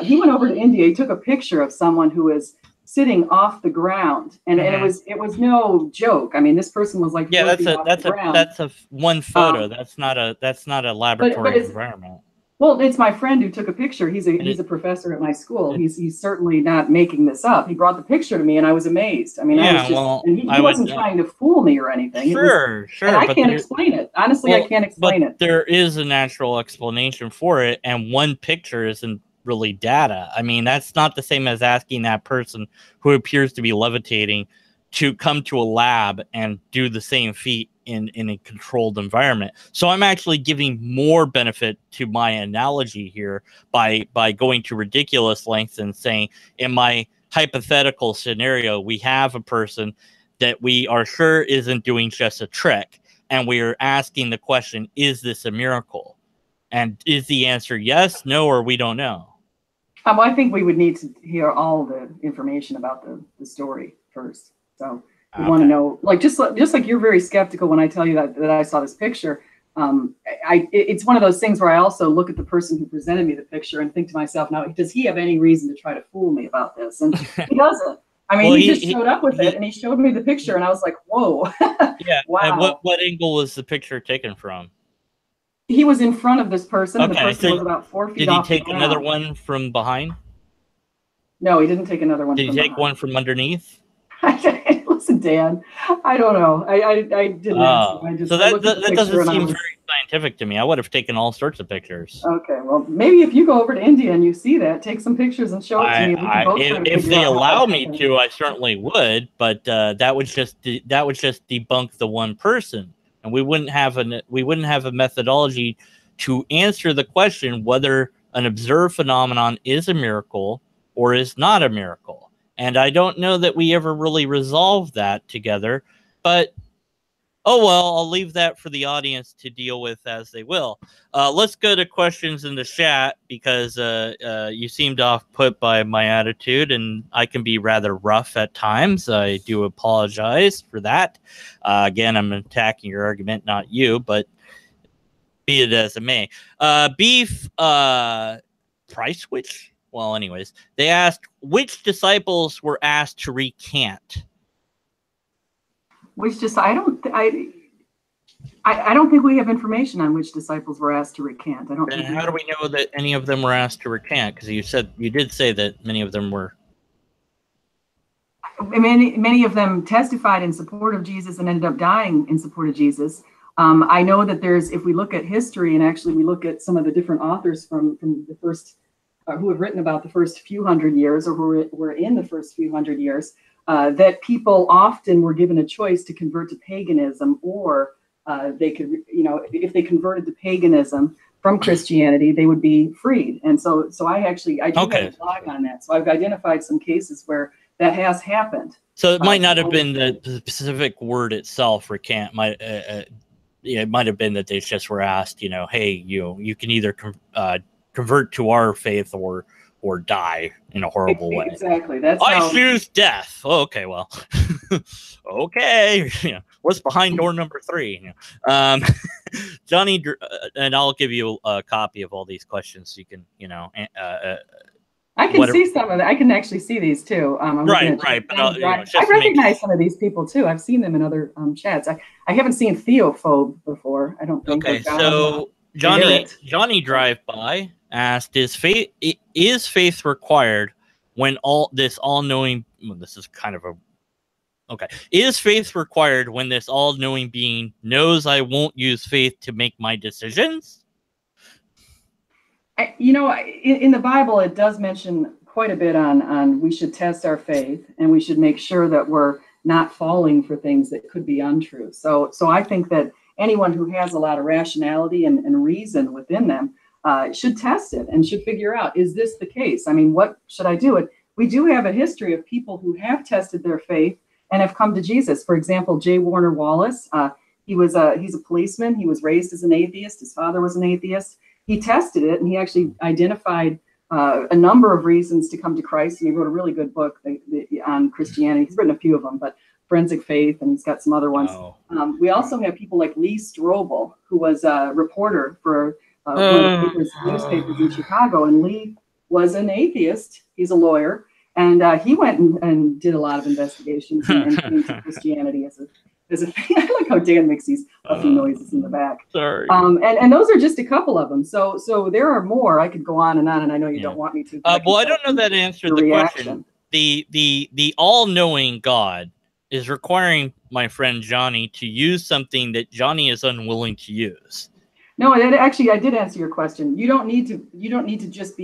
He went over to India. He took a picture of someone who was sitting off the ground, and it was no joke. I mean, this person was like that's a one photo. That's not a laboratory environment. Well, it's my friend who took a picture. He's a professor at my school. He's certainly not making this up. He brought the picture to me, and I was amazed. I mean, he wasn't trying to fool me or anything. Sure. And I can't explain it. Honestly, I can't explain it. There is a natural explanation for it, and one picture isn't really data. I mean, that's not the same as asking that person who appears to be levitating to come to a lab and do the same feat in a controlled environment. So I'm actually giving more benefit to my analogy here by going to ridiculous lengths and saying, in my hypothetical scenario, we have a person that we are sure isn't doing just a trick, and we are asking the question, is this a miracle? And is the answer yes, no, or we don't know? Well, I think we would need to hear all the information about the story first. So we want to know, just like you're very skeptical when I tell you that I saw this picture. It's one of those things where I also look at the person who presented me the picture and think to myself, now, does he have any reason to try to fool me about this? And he doesn't. I mean, he just showed up with it, and he showed me the picture, and I was like, whoa. Yeah. Wow. And what angle was the picture taken from? He was in front of this person, and the person was about 4 feet off. Did he take another one from behind? No, he didn't take another one. Did he take one from underneath? Listen, Dan, I don't know. I didn't ask him. So that doesn't seem very scientific to me. I would have taken all sorts of pictures. Okay, well, maybe if you go over to India and you see that, take some pictures and show it to me. If they allow me to, I certainly would. But that would just debunk the one person, and we wouldn't have a methodology to answer the question whether an observed phenomenon is a miracle or is not a miracle. And I don't know that we ever really resolved that together, but oh well, I'll leave that for the audience to deal with as they will. Let's go to questions in the chat, because you seemed off put by my attitude, and I can be rather rough at times. I do apologize for that. Again, I'm attacking your argument, not you, but be it as it may. Beef price which? Well, anyways, they asked which disciples were asked to recant. Which I don't think we have information on which disciples were asked to recant. I don't. And how do we know that any of them were asked to recant? Because you did say that many of them were. Many of them testified in support of Jesus and ended up dying in support of Jesus. I know that if we look at history, and actually we look at some of the different authors from the first, who have written about the first few hundred years, or who were in the first few hundred years, that people often were given a choice to convert to paganism, or they could, if they converted to paganism from Christianity, they would be freed. And so I do have a blog on that. So I've identified some cases where that has happened. So it might not have been the specific word itself, recant. It might have been that they just were asked, hey, you can either convert to our faith or die in a horrible way. Exactly. That's I choose death. Oh, okay, well, okay. What's behind door number 3? Johnny, and I'll give you a copy of all these questions so you can, I can see some of that. I can actually see these too. Right. But I recognize some of these people too. I've seen them in other chats. I haven't seen Theophobe before. I don't think. Okay, so Johnny Drive By asked, is faith required when all-knowing? Well, this is kind of a okay. Is faith required when this all-knowing being knows I won't use faith to make my decisions? In the Bible, it does mention quite a bit on we should test our faith, and we should make sure that we're not falling for things that could be untrue. So I think that anyone who has a lot of rationality and reason within them should test it and should figure out, is this the case? I mean, what should I do? We do have a history of people who have tested their faith and have come to Jesus. For example, J. Warner Wallace, he's a policeman. He was raised as an atheist. His father was an atheist. He tested it, and he actually identified a number of reasons to come to Christ. And he wrote a really good book on Christianity. He's written a few of them, but Forensic Faith, and he's got some other ones. Oh. We also have people like Lee Strobel, who was a reporter for one of the newspapers in Chicago. And Lee was an atheist. He's a lawyer. And he went and did a lot of investigations and came to Christianity as a thing. I like how Dan makes these puffy noises in the back. Sorry. And those are just a couple of them. So there are more. I could go on, and I know you don't want me to. Well, I don't know that answered the question. The all-knowing God is requiring my friend Johnny to use something that Johnny is unwilling to use. No, actually, I did answer your question. You don't need to just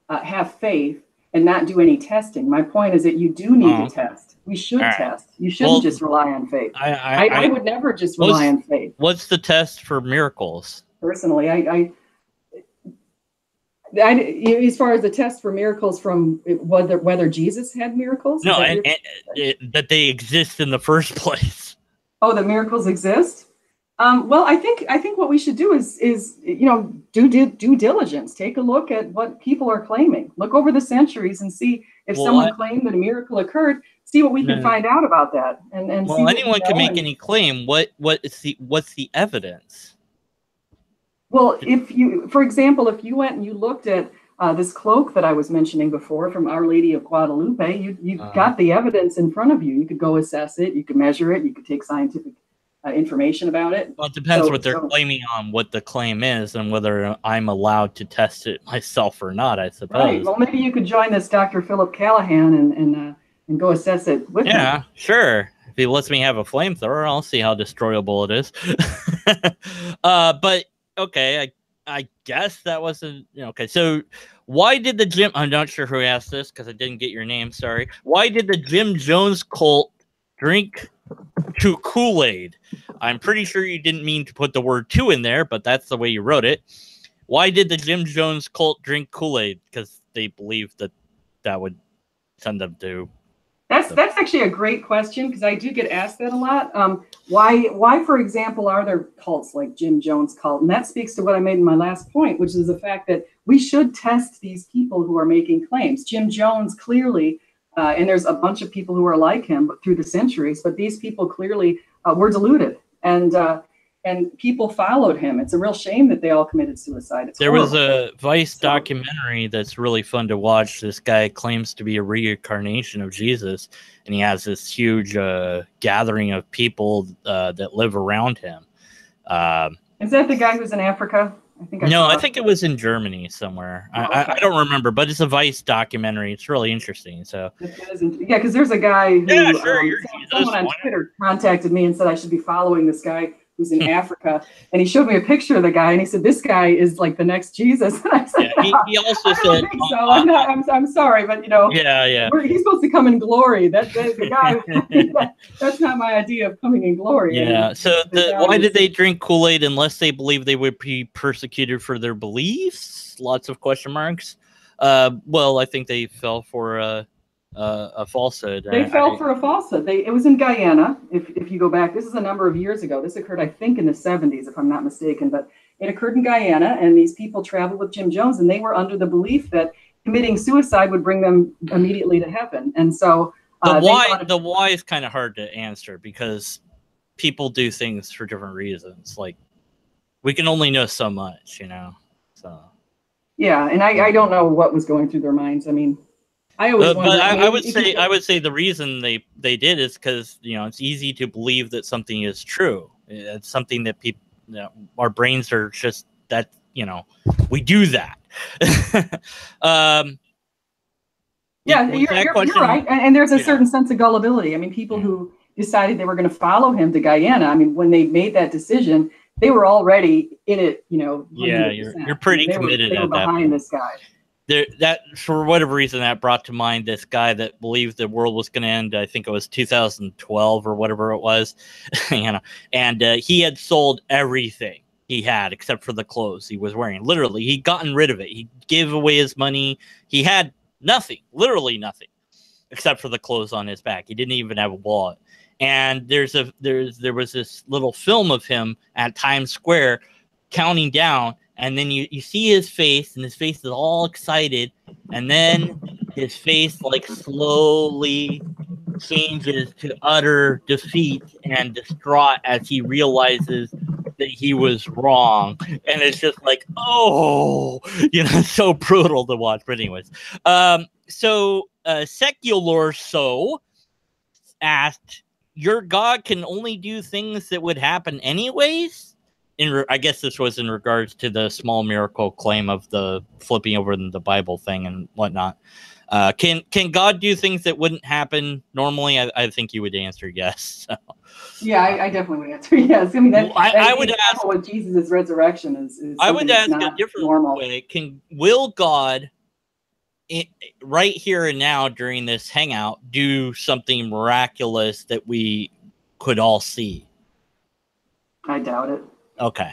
have faith and not do any testing. My point is that you do need to test. We should test. You shouldn't just rely on faith. I would never just rely on faith. What's the test for miracles? Personally, as far as the test for miracles from whether Jesus had miracles? No, that they exist in the first place. Oh, that miracles exist? Well, I think what we should do is do due diligence. Take a look at what people are claiming. Look over the centuries and see if someone claimed that a miracle occurred. See what we can find out about that. And well, anyone can make any claim. What's the evidence? Well, for example, if you went and you looked at this cloak that I was mentioning before from Our Lady of Guadalupe, you got the evidence in front of you. You could go assess it. You could measure it. You could take scientific information about it. Well, it depends what they're claiming on, what the claim is, and whether I'm allowed to test it myself or not, I suppose. Right. Well, maybe you could join this Dr. Philip Callahan and go assess it with him. Yeah, sure. If he lets me have a flamethrower, I'll see how destroyable it is. But okay, I guess that wasn't okay. So why did the Jim? I'm not sure who asked this because I didn't get your name. Sorry. Why did the Jim Jones cult drink to Kool-Aid? I'm pretty sure you didn't mean to put the word "to" in there, but that's the way you wrote it. Why did the Jim Jones cult drink Kool-Aid? Because they believed that would send them to. That's actually a great question, because I do get asked that a lot. Why, for example, are there cults like Jim Jones cult? And that speaks to what I made in my last point, which is the fact that we should test these people who are making claims. Jim Jones clearly, and there's a bunch of people who are like him through the centuries, but these people clearly were deluded, and people followed him. It's a real shame that they all committed suicide. It's there horrible. was a Vice documentary that's really fun to watch. This guy claims to be a reincarnation of Jesus, and he has this huge gathering of people that live around him. Is that the guy who's in Africa? I think it was in Germany somewhere. Oh, okay. I don't remember, but it's a Vice documentary. It's really interesting. So yeah, because there's a guy who someone on Twitter contacted me and said I should be following this guy who's in Africa, and he showed me a picture of the guy, and he said, "This guy is like the next Jesus." And I said, he also I don't think so. I'm sorry, but he's supposed to come in glory. The guy. That's not my idea of coming in glory. Yeah. So why did they drink Kool-Aid unless they believed they would be persecuted for their beliefs? Lots of question marks. Well, I think they fell for a falsehood. They fell for a falsehood. It was in Guyana. If you go back, this is a number of years ago. This occurred, I think, in the 70s, if I'm not mistaken. But it occurred in Guyana, and these people traveled with Jim Jones, and they were under the belief that committing suicide would bring them immediately to heaven. And so the why is kind of hard to answer, because people do things for different reasons. Like, we can only know so much, So yeah, and I don't know what was going through their minds. I mean, I always wonder. I would say the reason they did is because it's easy to believe that something is true. It's something that people, our brains are just that. We do that. Yeah, you're right. And there's a certain sense of gullibility. I mean, people who decided they were going to follow him to Guyana, I mean, when they made that decision, they were already in it. Yeah, you're pretty committed. They were behind this guy. That for whatever reason that brought to mind this guy that believed the world was going to end. I think it was 2012 or whatever it was, and he had sold everything he had except for the clothes he was wearing. Literally, he'd gotten rid of it. He gave away his money. He had nothing, literally nothing, except for the clothes on his back. He didn't even have a wallet. And there was this little film of him at Times Square counting down. And then you see his face, and his face is all excited. And then his face like slowly changes to utter defeat and distraught as he realizes that he was wrong. And it's just like, so brutal to watch. But anyways, Secular asked, your God can only do things that would happen anyways? I guess this was in regards to the small miracle claim of the flipping over the Bible thing and whatnot. Can God do things that wouldn't happen normally? I think you would answer yes. So. Yeah, I definitely would answer yes. I mean, I would ask what Jesus' resurrection is I would ask a different way. Will God, right here and now during this hangout, do something miraculous that we could all see? I doubt it. Okay.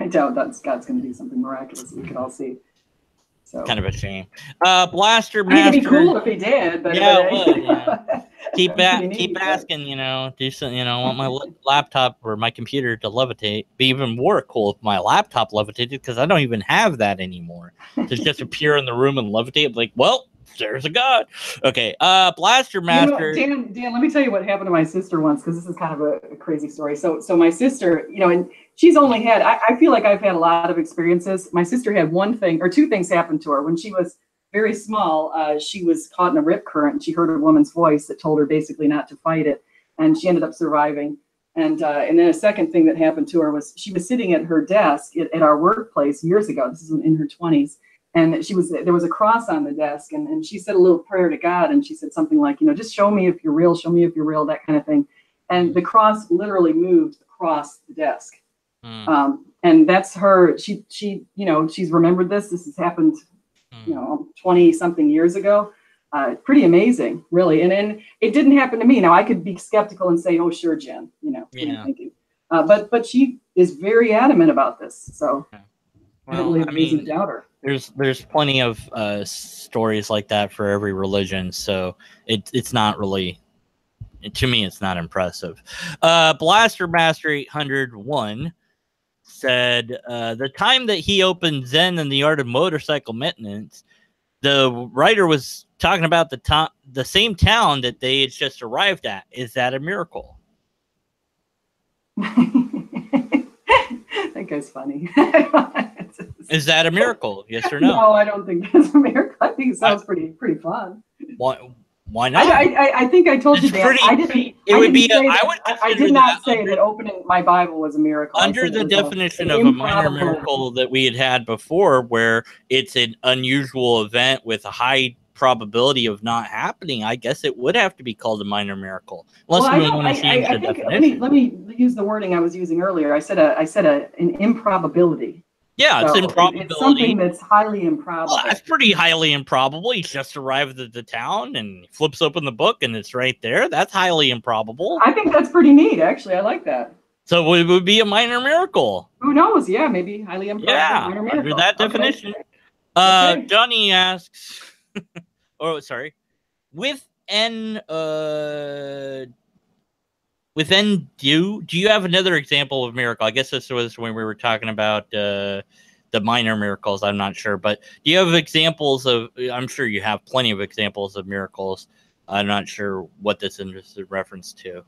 I doubt that God's going to do something miraculous that we could all see. So kind of a shame. Blaster Master. It'd be cool if he did, but yeah, it would. Yeah. keep asking. Do something. I want my laptop or my computer to levitate. Be even more cool if my laptop levitated, because I don't even have that anymore. To just appear in the room and levitate, like, well, there's a God. Okay. Blaster Master. Dan, let me tell you what happened to my sister once, because this is kind of a crazy story. So my sister, and she's only had, I feel like I've had a lot of experiences. My sister had one thing or two things happen to her. When she was very small, she was caught in a rip current, and she heard a woman's voice that told her basically not to fight it. And she ended up surviving. And then a second thing that happened to her was she was sitting at her desk at our workplace years ago. This is in her 20s. And there was a cross on the desk, and she said a little prayer to God, and she said something like, just show me if you're real, that kind of thing. And the cross literally moved across the desk. And that's her. She's remembered this. This has happened, 20 something years ago. Pretty amazing, really. And it didn't happen to me. Now I could be skeptical and say, oh, sure, Jen, what are you thinking? But she is very adamant about this. So. Well, I mean, doubter. there's plenty of stories like that for every religion, so it's not really, to me, it's not impressive. Blaster Master 801 said the time that he opened Zen and the Art of Motorcycle Maintenance, the writer was talking about the same town that they had just arrived at. Is that a miracle? That guy's funny. Is that a miracle? Yes or no? No, I don't think that's a miracle. I think it sounds pretty fun. Why not? I think I told you that. I did not say that opening my Bible was a miracle. Under the definition of a minor miracle that we had before, where it's an unusual event with a high probability of not happening, I guess it would have to be called a minor miracle. Unless we want to change the definition. Let me use the wording I was using earlier. I said an improbability. Yeah, it's improbability. It's something that's highly improbable. Well, that's pretty highly improbable. He just arrived at the town and flips open the book and it's right there. That's highly improbable. I think that's pretty neat, actually. I like that. So it would be a minor miracle. Who knows? Yeah, maybe highly improbable. Yeah, minor miracle. Under that definition. Okay. Johnny asks, do you have another example of miracle? I guess this was when we were talking about the minor miracles. I'm not sure, but do you have examples of? I'm sure you have plenty of examples of miracles. I'm not sure what this is in reference to.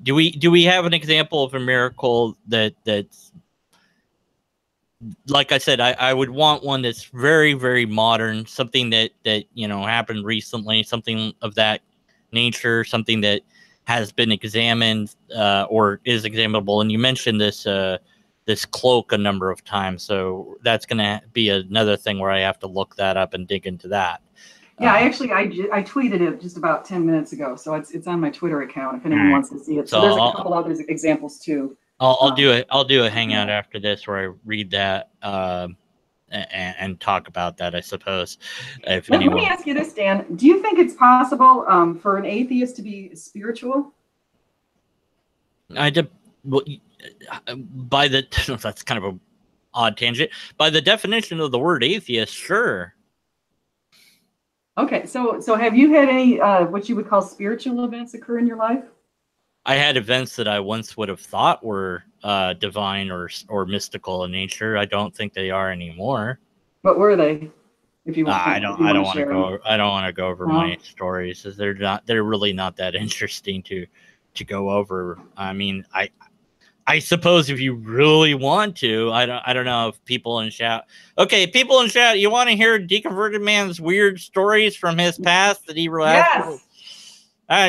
Do we have an example of a miracle that's like I said? I would want one that's very, very modern, something that happened recently, something of that nature, something that has been examined or is examinable. And you mentioned this cloak a number of times, so that's going to be another thing where I have to look that up and dig into that. Yeah, I tweeted it just about 10 minutes ago, so it's on my Twitter account if anyone wants to see it. So there's a couple other examples too. I'll do a hangout after this where I read that and talk about that, I suppose. Let me ask you this, Dan. Do you think it's possible for an atheist to be spiritual? That's kind of an odd tangent. By the definition of the word atheist, sure. Okay, so have you had any what you would call spiritual events occur in your life? I had events that I once would have thought were divine or mystical in nature. I don't think they are anymore. What were they? If you want, I don't want to go over my stories. They're really not that interesting to go over. I mean, I suppose if you really want to, I don't know if people in chat. Okay, people in chat, you want to hear Deconverted Man's weird stories from his past that he related? Yes.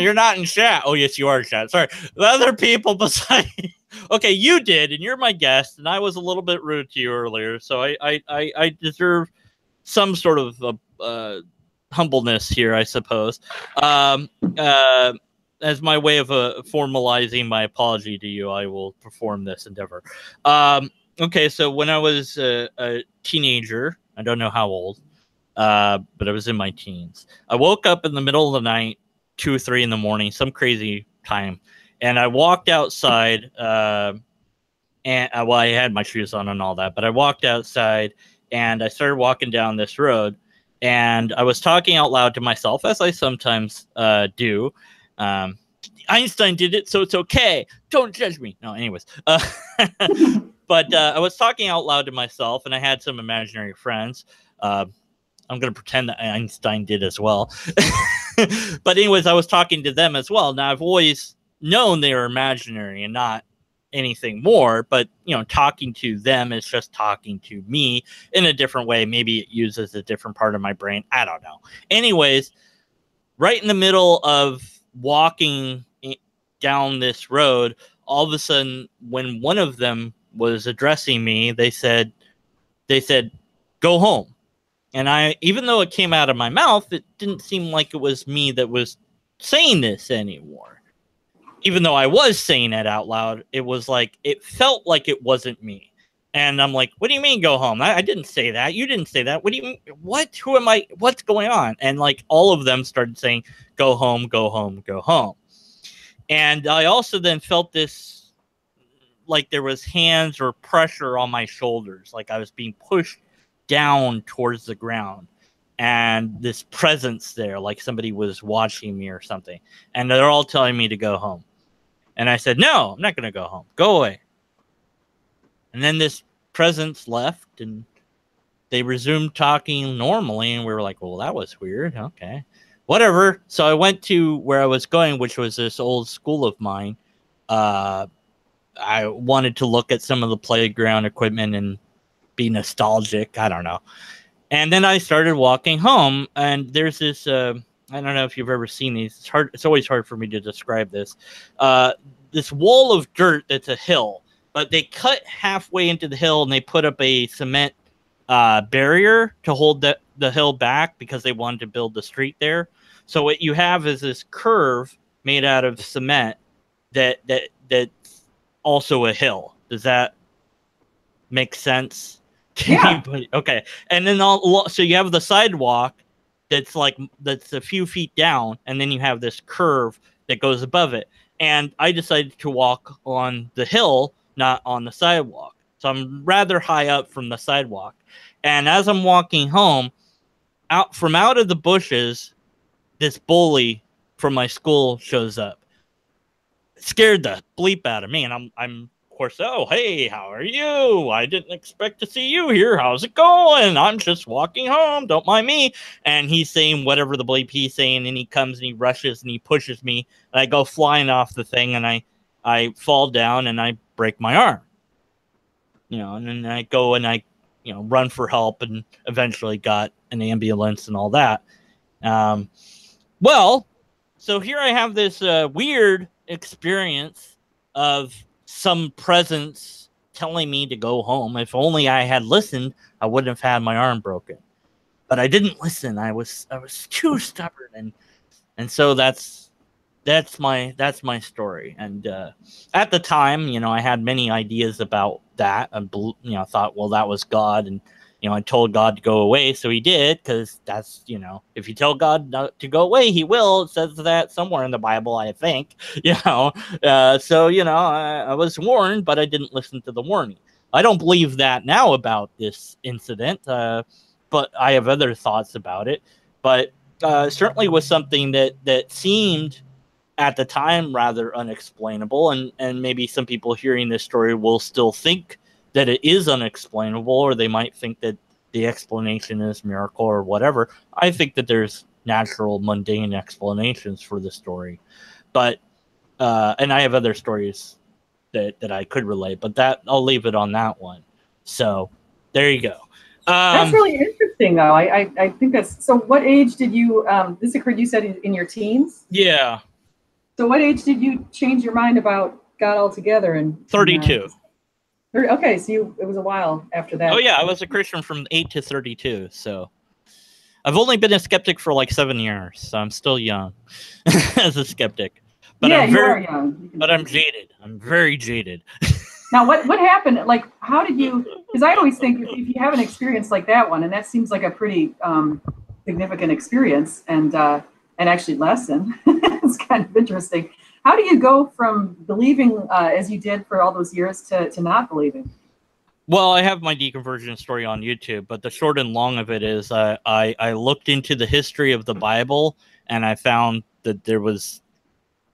You're not in chat. Oh, yes, you are in chat. Sorry. The other people beside. Okay, you did, and you're my guest, and I was a little bit rude to you earlier, so I deserve some sort of humbleness here, I suppose. As my way of formalizing my apology to you, I will perform this endeavor. Okay, so when I was a teenager, I don't know how old, but I was in my teens. I woke up in the middle of the night, 2 or 3 in the morning, some crazy time, and I walked outside. I had my shoes on and all that, but I walked outside and I started walking down this road, and I was talking out loud to myself, as I sometimes do. Einstein did it, so it's okay. Don't judge me. No, anyways. But I was talking out loud to myself, and I had some imaginary friends. I'm going to pretend that Einstein did as well. But anyways, I was talking to them as well. Now, I've always known they were imaginary and not anything more, but, talking to them is just talking to me in a different way. Maybe it uses a different part of my brain. I don't know. Anyways, right in the middle of walking down this road, all of a sudden, when one of them was addressing me, they said, "Go home." And even though it came out of my mouth, it didn't seem like it was me that was saying this anymore. Even though I was saying it out loud, it felt like it wasn't me. And I'm like, "What do you mean go home? I didn't say that. You didn't say that. What do you mean? What? Who am I? What's going on?" And all of them started saying, "Go home, go home, go home." And I also then felt this like there was hands or pressure on my shoulders, like I was being pushed down towards the ground, and this presence there, like somebody was watching me or something, and they're all telling me to go home. And I said, no, I'm not going to go home. Go away. And then this presence left, and they resumed talking normally, and we were like, well, that was weird. Okay, whatever. So I went to where I was going, which was this old school of mine. I wanted to look at some of the playground equipment and be nostalgic. I don't know. And then I started walking home, and there's this, I don't know if you've ever seen these. It's hard. It's always hard for me to describe this. This wall of dirt that's a hill, but they cut halfway into the hill, and they put up a cement barrier to hold the hill back because they wanted to build the street there. So what you have is this curve made out of cement that's also a hill. Does that make sense? Yeah. Okay. And then so you have the sidewalk that's a few feet down, and then you have this curve that goes above it. And I decided to walk on the hill, not on the sidewalk. So I'm rather high up from the sidewalk. And as I'm walking home, out of the bushes, this bully from my school shows up. It scared the bleep out of me, and I'm of course, oh, hey, how are you? I didn't expect to see you here. How's it going? I'm just walking home. Don't mind me. And he's saying whatever the bleep he's saying, and he comes and he rushes and he pushes me, and I go flying off the thing, and I fall down and I break my arm. And then I go and I run for help, and eventually got an ambulance and all that. Well, so here I have this weird experience of some presence telling me to go home. If only I had listened, I wouldn't have had my arm broken. But I didn't listen. I was too stubborn, and so that's my story. And at the time, I had many ideas about that. And thought, well, that was God, and I told God to go away, so he did, because that's, if you tell God not to go away, he will. It says that somewhere in the Bible, I think, so, I was warned, but I didn't listen to the warning. I don't believe that now about this incident, but I have other thoughts about it. But certainly was something that seemed at the time rather unexplainable, and maybe some people hearing this story will still think that it is unexplainable, or they might think that the explanation is miracle or whatever. I think that there's natural, mundane explanations for the story, but and I have other stories that I could relate, but that I'll leave it on that one. So there you go. That's really interesting, though. I think that's so. What age did you? This occurred, you said, in your teens. Yeah. So what age did you change your mind about God altogether? And 32. Okay, so it was a while after that. Oh yeah, I was a Christian from 8 to 32. So I've only been a skeptic for like 7 years, so I'm still young as a skeptic. But yeah, you are young. But I'm jaded. I'm very jaded. Now, what happened? Like, how did you? Because I always think if you have an experience like that one, and that seems like a pretty significant experience, and actually lesson. It's kind of interesting. How do you go from believing as you did for all those years to not believing? Well, I have my deconversion story on YouTube, but the short and long of it is I looked into the history of the Bible, and I found that there was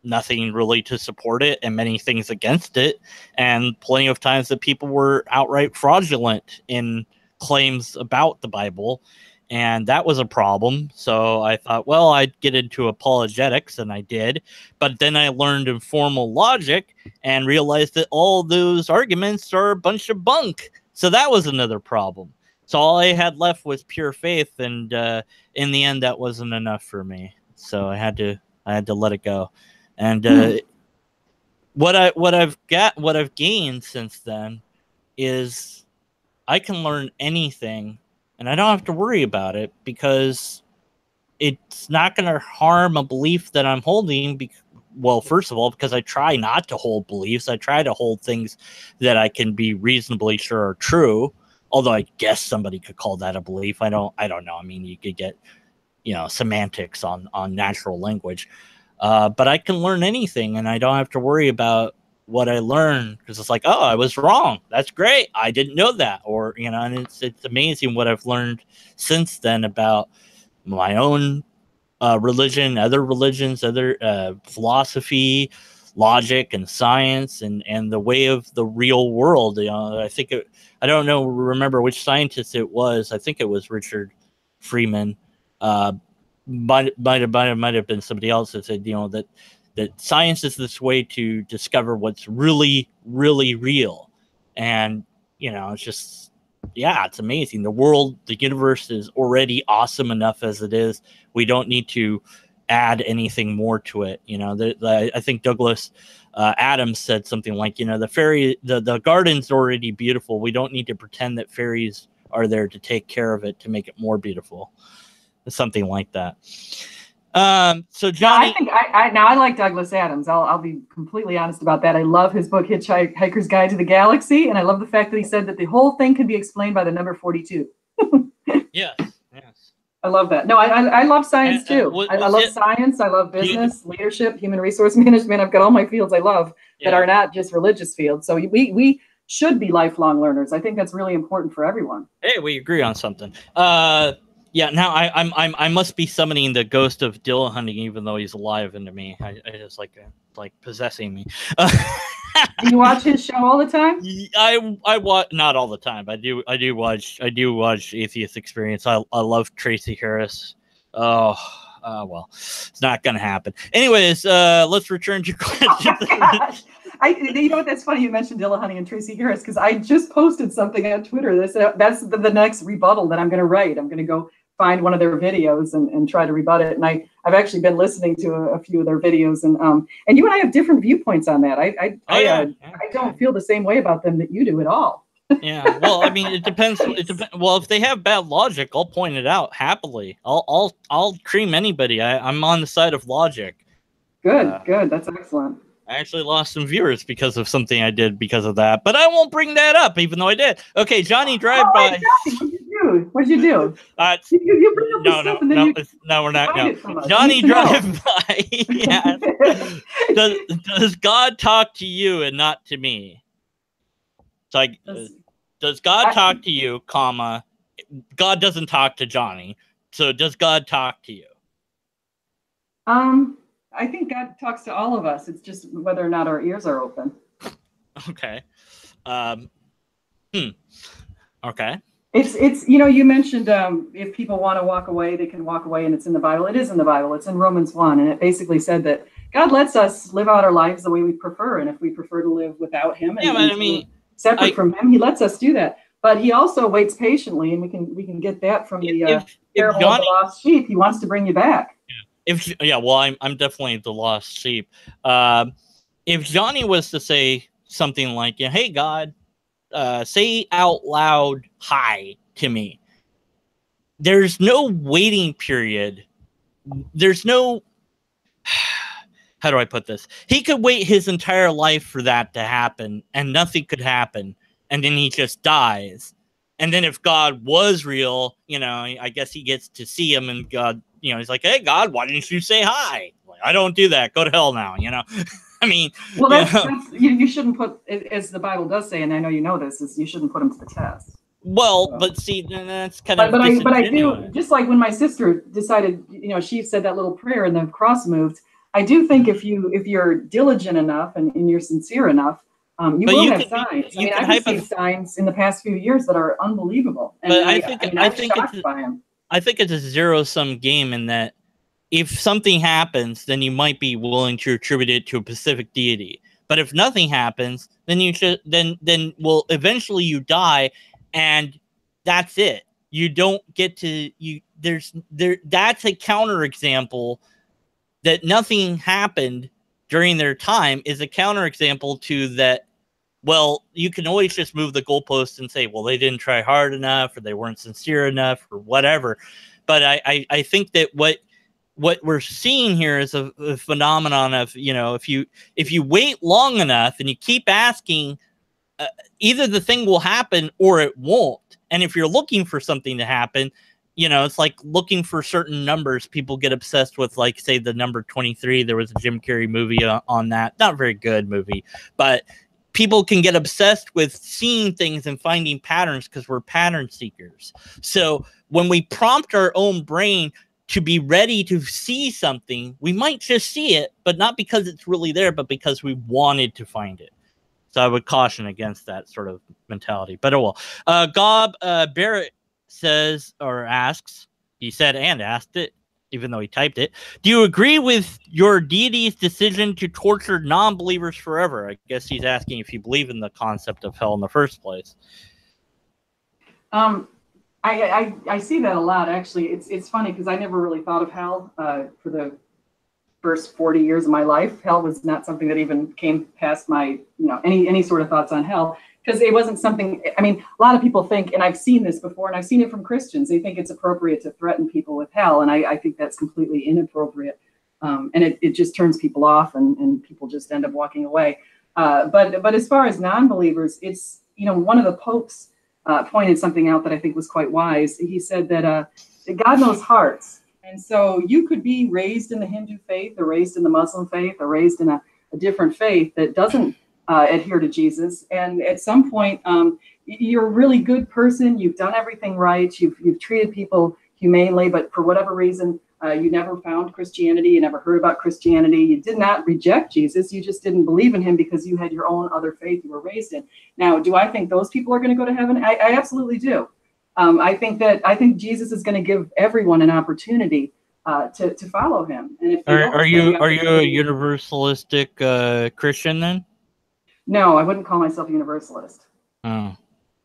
nothing really to support it and many things against it, and plenty of times that people were outright fraudulent in claims about the Bible. And that was a problem. So I thought, well, I'd get into apologetics, and I did. But then I learned informal logic and realized that all those arguments are a bunch of bunk. So that was another problem. So all I had left was pure faith, and in the end, that wasn't enough for me. So I had to let it go. And what I've gained since then is I can learn anything. And I don't have to worry about it because it's not going to harm a belief that I'm holding. Well, first of all, because I try not to hold beliefs. I try to hold things that I can be reasonably sure are true. Although I guess somebody could call that a belief. I don't know. I mean, you could get, semantics on natural language. But I can learn anything, and I don't have to worry about what I learned, because it's like, oh, I was wrong. That's great. I didn't know that. Or, you know, and it's amazing what I've learned since then about my own religion, other religions, other philosophy, logic, and science, and the way of the real world. You know, I don't know, remember which scientist it was. I think it was Richard Freeman. Might have been somebody else that said, you know, that science is this way to discover what's really, really real. And, you know, it's just, yeah, it's amazing. The world, the universe is already awesome enough as it is. We don't need to add anything more to it. You know, I think Douglas Adams said something like, you know, the garden's already beautiful. We don't need to pretend that fairies are there to take care of it, to make it more beautiful. Something like that. So Johnny, no, I like Douglas Adams. I'll be completely honest about that. I love his book Hitchhiker's Guide to the Galaxy, and I love the fact that he said that the whole thing can be explained by the number 42. Yes. I love that. No, I love science too. I love science. I love business, leadership, human resource management. I've got all my fields I love that are not just religious fields. So we should be lifelong learners. I think that's really important for everyone. Hey, we agree on something. Yeah, now I must be summoning the ghost of Dill hunting, even though he's alive into me. I just like possessing me. Do you watch his show all the time? I watch, not all the time. I do watch Atheist Experience. I love Tracy Harris. Oh, well, it's not gonna happen. Anyways, let's return to your question. Oh my gosh. You know what? That's funny. You mentioned Dillahunty and Tracy Harris, because I just posted something on Twitter. That's the next rebuttal that I'm going to write. I'm going to go find one of their videos and try to rebut it. And I've actually been listening to a few of their videos, and you and I have different viewpoints on that. I don't feel the same way about them that you do at all. Yeah, well, I mean, it depends. Well, if they have bad logic, I'll point it out happily. I'll cream anybody. I'm on the side of logic. Good. That's excellent. I actually lost some viewers because of something I did because of that, but I won't bring that up, even though I did. Okay, Johnny Drive By. What'd you do? You bring up no, we're not. No. Johnny Drive By. Yeah. Does God talk to you and not to me? It's like, does God talk to you, comma, God doesn't talk to Johnny, so does God talk to you? I think God talks to all of us. It's just whether or not our ears are open. Okay. Okay. It's you mentioned if people want to walk away, they can walk away, and it's in the Bible. It is in the Bible. It's in Romans 1, and it basically said that God lets us live out our lives the way we prefer, and if we prefer to live without Him and separate from Him, He lets us do that. But He also waits patiently, and we can get that from the parable of the lost sheep. He wants to bring you back. Well, I'm definitely the lost sheep. If Johnny was to say something like, "Hey God, say out loud hi to me," there's no waiting period. There's no, how do I put this? He could wait his entire life for that to happen, and nothing could happen, and then he just dies. And then if God was real, I guess he gets to see him, and God, he's like, "Hey, God, why didn't you say hi?" Like, I don't do that. Go to hell now, I mean, well, you shouldn't put, as the Bible does say, and I know you know this, is you shouldn't put them to the test. Well, but see, that's kind of. But I do, just like when my sister decided, she said that little prayer and the cross moved. I do think if you're diligent enough and you're sincere enough, you will have signs. I've received signs in the past few years that are unbelievable. And but I think it's a zero-sum game in that if something happens, then you might be willing to attribute it to a specific deity. But if nothing happens, then eventually you die, and that's it. You don't get to that's a counterexample that nothing happened during their time is a counterexample to that. Well, you can always just move the goalpost and say, well, they didn't try hard enough, or they weren't sincere enough, or whatever. But I think that what we're seeing here is a phenomenon of, if you wait long enough and you keep asking, either the thing will happen or it won't. And if you're looking for something to happen, it's like looking for certain numbers. People get obsessed with, like, say, the number 23. There was a Jim Carrey movie on that. Not a very good movie, but people can get obsessed with seeing things and finding patterns because we're pattern seekers. So when we prompt our own brain to be ready to see something, we might just see it, but not because it's really there, but because we wanted to find it. So I would caution against that sort of mentality. But oh well. Gob Barrett says, or asks, he said and asked it, even though he typed it. Do you agree with your deity's decision to torture non-believers forever? I guess he's asking if you believe in the concept of hell in the first place. I see that a lot, actually. It's funny because I never really thought of hell for the first 40 years of my life. Hell was not something that even came past my, any sort of thoughts on hell, because it wasn't something. I mean, a lot of people think, and I've seen this before, and I've seen it from Christians, they think it's appropriate to threaten people with hell, and I think that's completely inappropriate. And it just turns people off, and people just end up walking away. But as far as non-believers, it's, one of the popes pointed something out that I think was quite wise. He said that God knows hearts. And so you could be raised in the Hindu faith, or raised in the Muslim faith, or raised in a different faith that doesn't adhere to Jesus. And at some point, you're a really good person. You've done everything right. You've treated people humanely, but for whatever reason, you never found Christianity. You never heard about Christianity. You did not reject Jesus. You just didn't believe in him because you had your own other faith you were raised in. Now, do I think those people are going to go to heaven? I absolutely do. I think Jesus is going to give everyone an opportunity to follow him. And if are you a universalistic Christian then? No, I wouldn't call myself a universalist. Oh.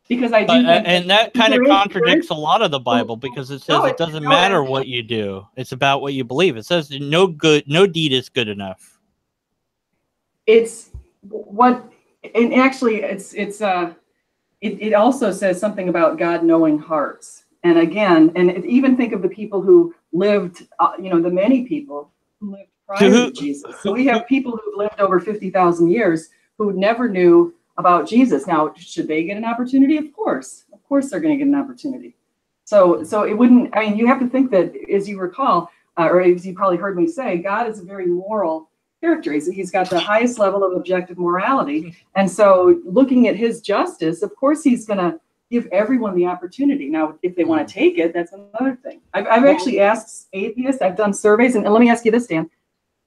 Because I do, and that kind of contradicts a lot of the Bible, because it says it doesn't matter what you do; it's about what you believe. It says no deed is good enough. It's what, and actually, it also says something about God knowing hearts. And again, even think of the people who lived, the many people who lived prior to Jesus. So we have people who've lived over 50,000 years who never knew about Jesus. Now, should they get an opportunity? Of course they're going to get an opportunity. So it wouldn't, I mean, you have to think that, as you recall, or as you probably heard me say, God is a very moral character. He's got the highest level of objective morality. And so looking at his justice, of course, he's going to give everyone the opportunity. Now, if they want to take it, that's another thing. I've actually asked atheists, I've done surveys, and let me ask you this, Dan.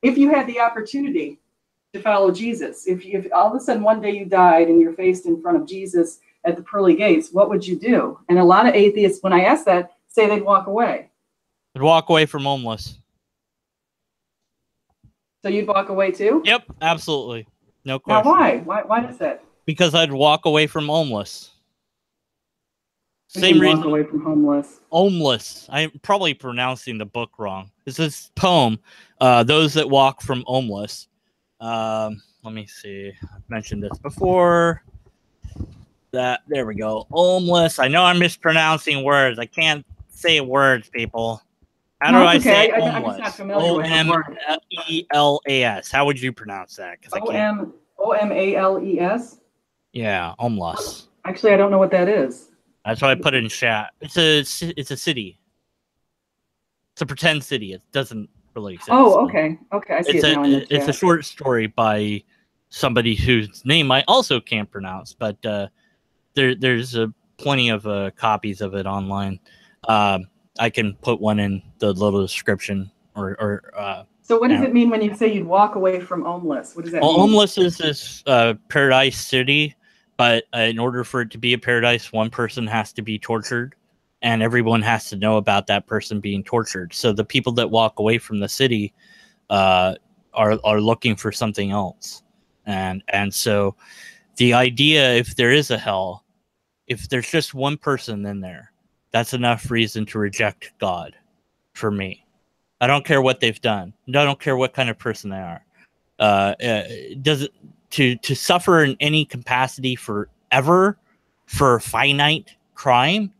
If you had the opportunity to follow Jesus, if all of a sudden one day you died and you're faced in front of Jesus at the pearly gates, what would you do? And a lot of atheists, when I ask that, say they'd walk away. I'd walk away from Omelas. So you'd walk away too? Yep, absolutely. No question. Now why is that? Because I'd walk away from Omelas. Same reason. Walk away from homeless. Omelas. I'm probably pronouncing the book wrong. This is poem. Those that walk from Omelas. Let me see. I've mentioned this before. There we go. Omelas. I know I'm mispronouncing words. I can't say words, people. How do I say Omelas? I'm just not familiar with the word. Omelas. How would you pronounce that? Omales? Yeah, Omelas. Actually, I don't know what that is. That's why I put it in chat. It's a city. It's a pretend city. It doesn't really exist. Oh, okay. Okay, I see it now in the chat. It's a short story by somebody whose name I also can't pronounce, but there's plenty of copies of it online. I can put one in the little description. So what does it mean when you say you'd walk away from Omelas? What does that mean? Omelas is this paradise city, but in order for it to be a paradise, one person has to be tortured, and everyone has to know about that person being tortured. So the people that walk away from the city are looking for something else. And so the idea, if there is a hell, if there's just one person in there, that's enough reason to reject God for me. I don't care what they've done. I don't care what kind of person they are. Does it to suffer in any capacity forever for a finite crime?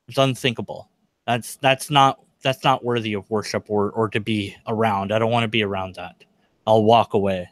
It's unthinkable. That's not worthy of worship or to be around. I don't want to be around that. I'll walk away.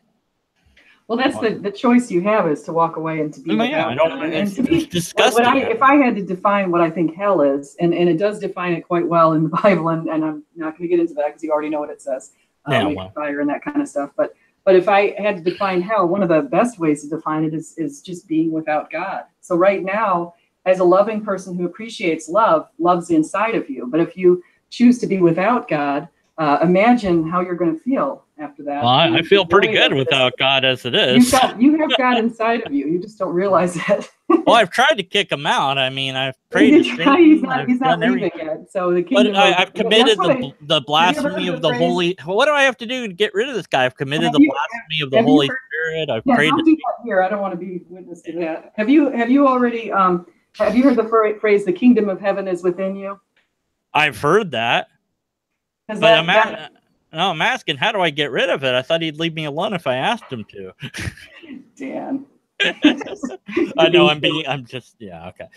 Well, that's the choice you have, is to walk away and to be Yeah, I without don't. God. It's to me, disgusting. if I had to define what I think hell is, and it does define it quite well in the Bible, and I'm not going to get into that because you already know what it says, fire and that kind of stuff. But if I had to define hell, one of the best ways to define it is just being without God. So right now, as a loving person who appreciates love, love's inside of you. But if you choose to be without God, imagine how you're going to feel after that. Well, I feel pretty good without God as it is. You have God inside of you. You just don't realize it. Well, I've tried to kick him out. I mean, I've prayed to Satan. He's not leaving yet. So the kingdom. But I've committed the blasphemy of the Holy. What do I have to do to get rid of this guy? I've committed the blasphemy of the Holy Spirit. I've prayed. Don't do that here. I don't want to be witness to that. Have you already have you heard the phrase "the kingdom of heaven is within you"? I've heard that. But I'm asking, how do I get rid of it? I thought he'd leave me alone if I asked him to. Dan. I know okay.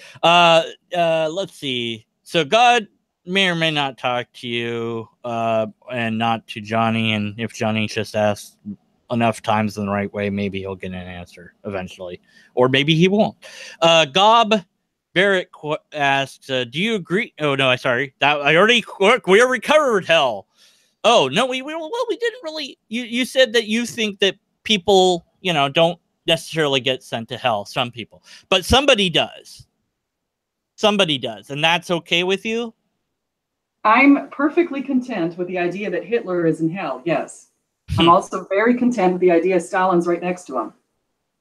Let's see. So God may or may not talk to you, and not to Johnny. And if Johnny just asks enough times in the right way, maybe he'll get an answer eventually, or maybe he won't. Gob Barrett asks, do you agree? Oh no, sorry. We already covered hell. Oh no, we didn't really. You said that you think that people, don't necessarily get sent to hell. Some people, but somebody does. And that's okay with you? I'm perfectly content with the idea that Hitler is in hell. Yes. I'm also very content with the idea Stalin's right next to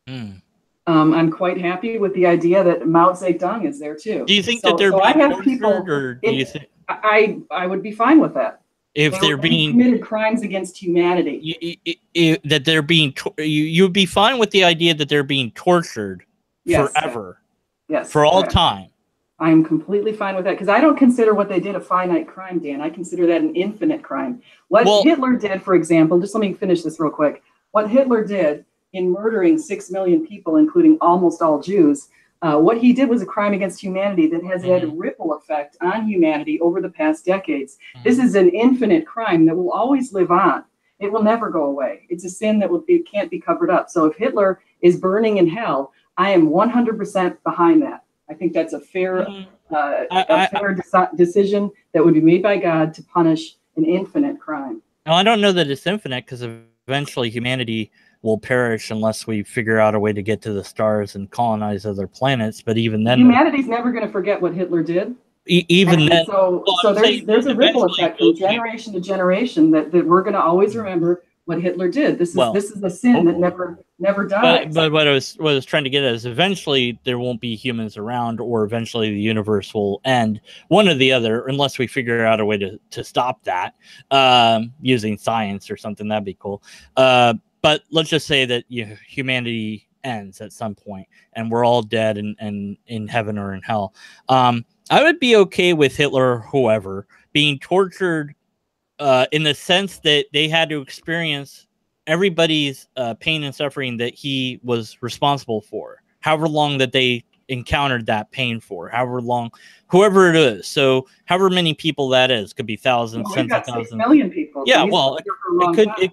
him. I'm quite happy with the idea that Mao Zedong is there too. Do you think that they're being tortured, or do you think I would be fine with that if they're being committed crimes against humanity? That they're being you'd be fine with the idea that they're being tortured forever, for all time. I'm completely fine with that because I don't consider what they did a finite crime, Dan. I consider that an infinite crime. What Hitler did, for example, just let me finish this real quick. What Hitler did in murdering 6 million people, including almost all Jews, what he did was a crime against humanity that has had a ripple effect on humanity over the past decades. This is an infinite crime that will always live on. It will never go away. It's a sin that it can't be covered up. So if Hitler is burning in hell, I am 100% behind that. I think that's a fair, decision that would be made by God to punish an infinite crime. No, I don't know that it's infinite, because eventually humanity will perish unless we figure out a way to get to the stars and colonize other planets. But even then, humanity's never going to forget what Hitler did. Even then, so there's a ripple effect from generation to generation that we're going to always remember what Hitler did. This is a sin that never dies. But what I was trying to get at is eventually there won't be humans around, or eventually the universe will end, one or the other, unless we figure out a way to stop that using science or something. That'd be cool. But let's just say that humanity ends at some point and we're all dead and in heaven or in hell. I would be okay with Hitler or whoever being tortured in the sense that they had to experience everybody's pain and suffering that he was responsible for, however long that they encountered that pain for, however long, whoever it is. So however many people that is, could be thousands, tens of thousands, 6 million people. Yeah, it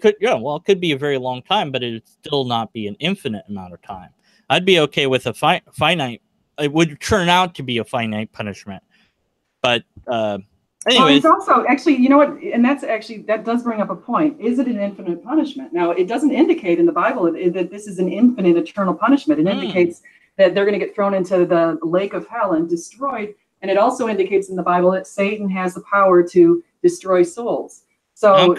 could be a very long time, but it'd still not be an infinite amount of time. I'd be okay with a finite. It would turn out to be a finite punishment, but anyways. Well, it's also actually, you know what, and that does bring up a point. Is it an infinite punishment? Now, it doesn't indicate in the Bible that this is an infinite eternal punishment. It indicates that they're going to get thrown into the lake of hell and destroyed. And it also indicates in the Bible that Satan has the power to destroy souls. So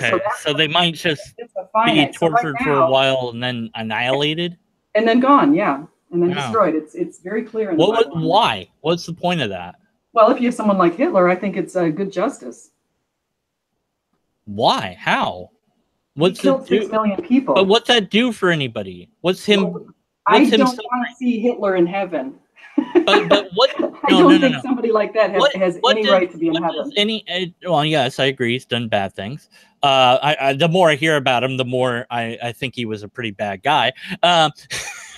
they might just be tortured for a while and then annihilated, and then gone, and then destroyed. It's very clear in the Bible. Why? What's the point of that? Well, if you have someone like Hitler, I think it's a good justice. Why? How? He killed 6 million people. But what's that do for anybody? What's him? Well, I don't want to see Hitler in heaven. But what? I don't think somebody like that has any right to be in heaven. Well, yes, I agree. He's done bad things. The more I hear about him, the more I think he was a pretty bad guy.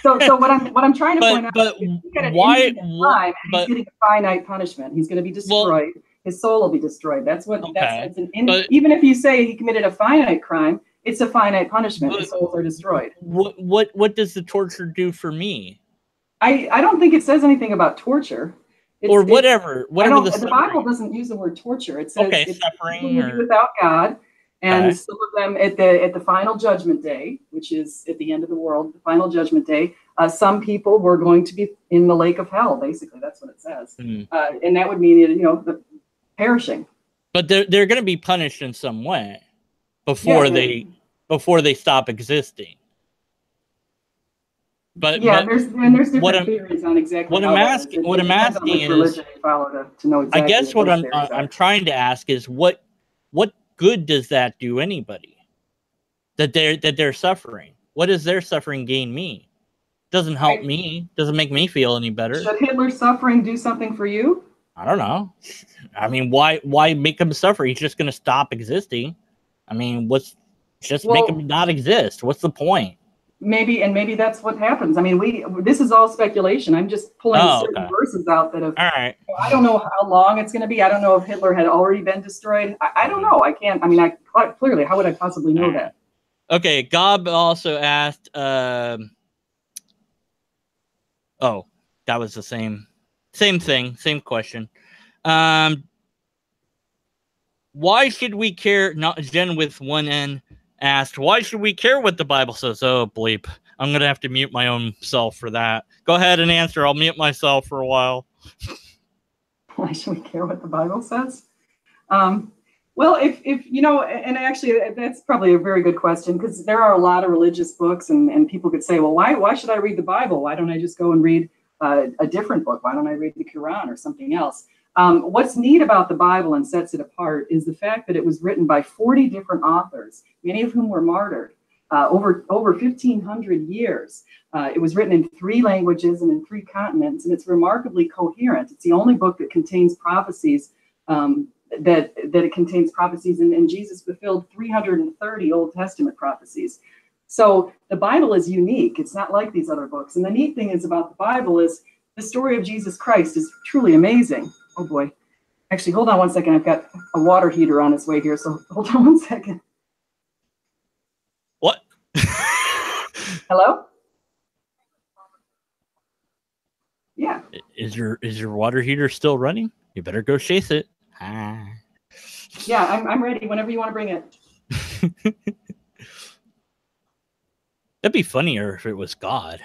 So what I'm trying to point out is he's getting a finite punishment. He's going to be destroyed. His soul will be destroyed. Even if you say he committed a finite crime, it's a finite punishment. The souls are destroyed. What does the torture do for me? I don't think it says anything about torture. Or whatever the Bible doesn't use the word torture. It says it's suffering people will be without God, and some of them at the final judgment day, which is at the end of the world, the final judgment day. Some people were going to be in the lake of hell. Basically, that's what it says, and that would mean the perishing. But they're going to be punished in some way before they stop existing. But there's different theories on exactly what I'm asking. What I'm asking is religion you follow to know exactly. I guess what I'm trying to ask is what good does that do anybody? That they're suffering. What does their suffering gain me? Doesn't help me. Doesn't make me feel any better. Should Hitler's suffering do something for you? I don't know. I mean, why make him suffer? He's just going to stop existing. I mean, make him not exist. What's the point? Maybe that's what happens. I mean, this is all speculation. I'm just pulling certain verses out that have. All right. I don't know how long it's going to be. I don't know if Hitler had already been destroyed. I don't know. I can't. I mean, clearly, how would I possibly know that? Okay. Gob also asked. Oh, that was the same thing. Same question. Why should we care? Not Jen with one N. Asked, why should we care what the Bible says? Oh, bleep. I'm going to have to mute my own self for that. Go ahead and answer. I'll mute myself for a while. Why should we care what the Bible says? Well, if and actually that's probably a very good question, because there are a lot of religious books and people could say, well, why should I read the Bible? Why don't I just go and read a different book? Why don't I read the Quran or something else? What's neat about the Bible and sets it apart is the fact that it was written by 40 different authors, many of whom were martyred over 1,500 years. It was written in 3 languages and in 3 continents, and it's remarkably coherent. It's the only book that contains prophecies, that it contains prophecies, and Jesus fulfilled 330 Old Testament prophecies. So the Bible is unique. It's not like these other books. And the neat thing is about the Bible is the story of Jesus Christ is truly amazing. Oh boy. Actually, hold on one second. I've got a water heater on its way here, so hold on one second. What? Hello? Yeah. Is your water heater still running? You better go chase it. Yeah, I'm ready whenever you want to bring it. That'd be funnier if it was God.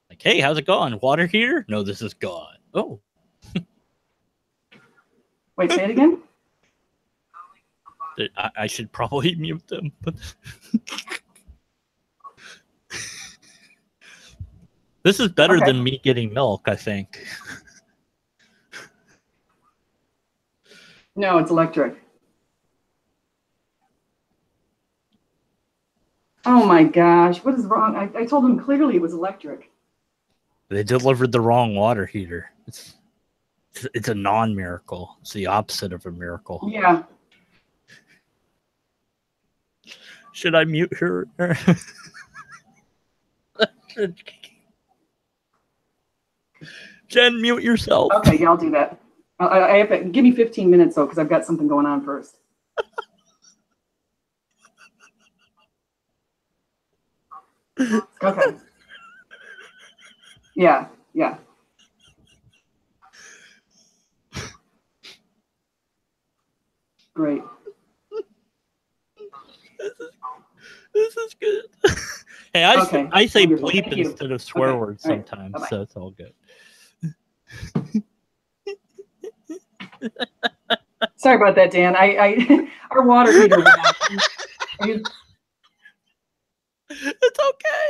Like, hey, how's it going? Water heater? No, this is God. Oh. Wait, say it again? I should probably mute them. But this is better than me getting milk, I think. No, it's electric. Oh my gosh, what is wrong? I told them clearly it was electric. They delivered the wrong water heater. It's a non-miracle. It's the opposite of a miracle. Yeah. Should I mute her? Jen, mute yourself. Okay, yeah, I'll do that. I have to give me 15 minutes though, because I've got something going on first. Okay. Yeah. Great. This is good. Hey, I say bleep instead of swear words sometimes, so it's all good. Sorry about that, Dan. Our water heater went out. It's okay.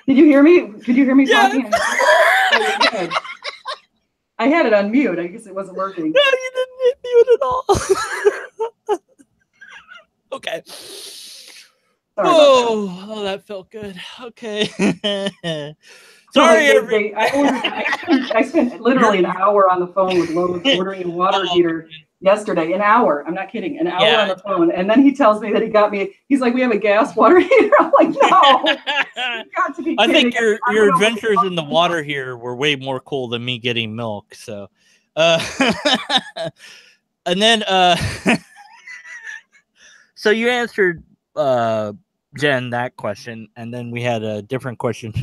Did you hear me? Could you hear me talking? I had it on mute. I guess it wasn't working. No, you didn't hit mute at all. Okay. Oh, that felt good. Okay. Sorry, I spent literally an hour on the phone with Lowe's ordering a water heater yesterday. An hour. I'm not kidding. An hour on the phone. And then he tells me that he's like, we have a gas water heater. I'm like, no. You've got to be kidding. I think your adventures in the water here were way more cool than me getting milk. So, and then, so you answered Jen that question, and then we had a different question.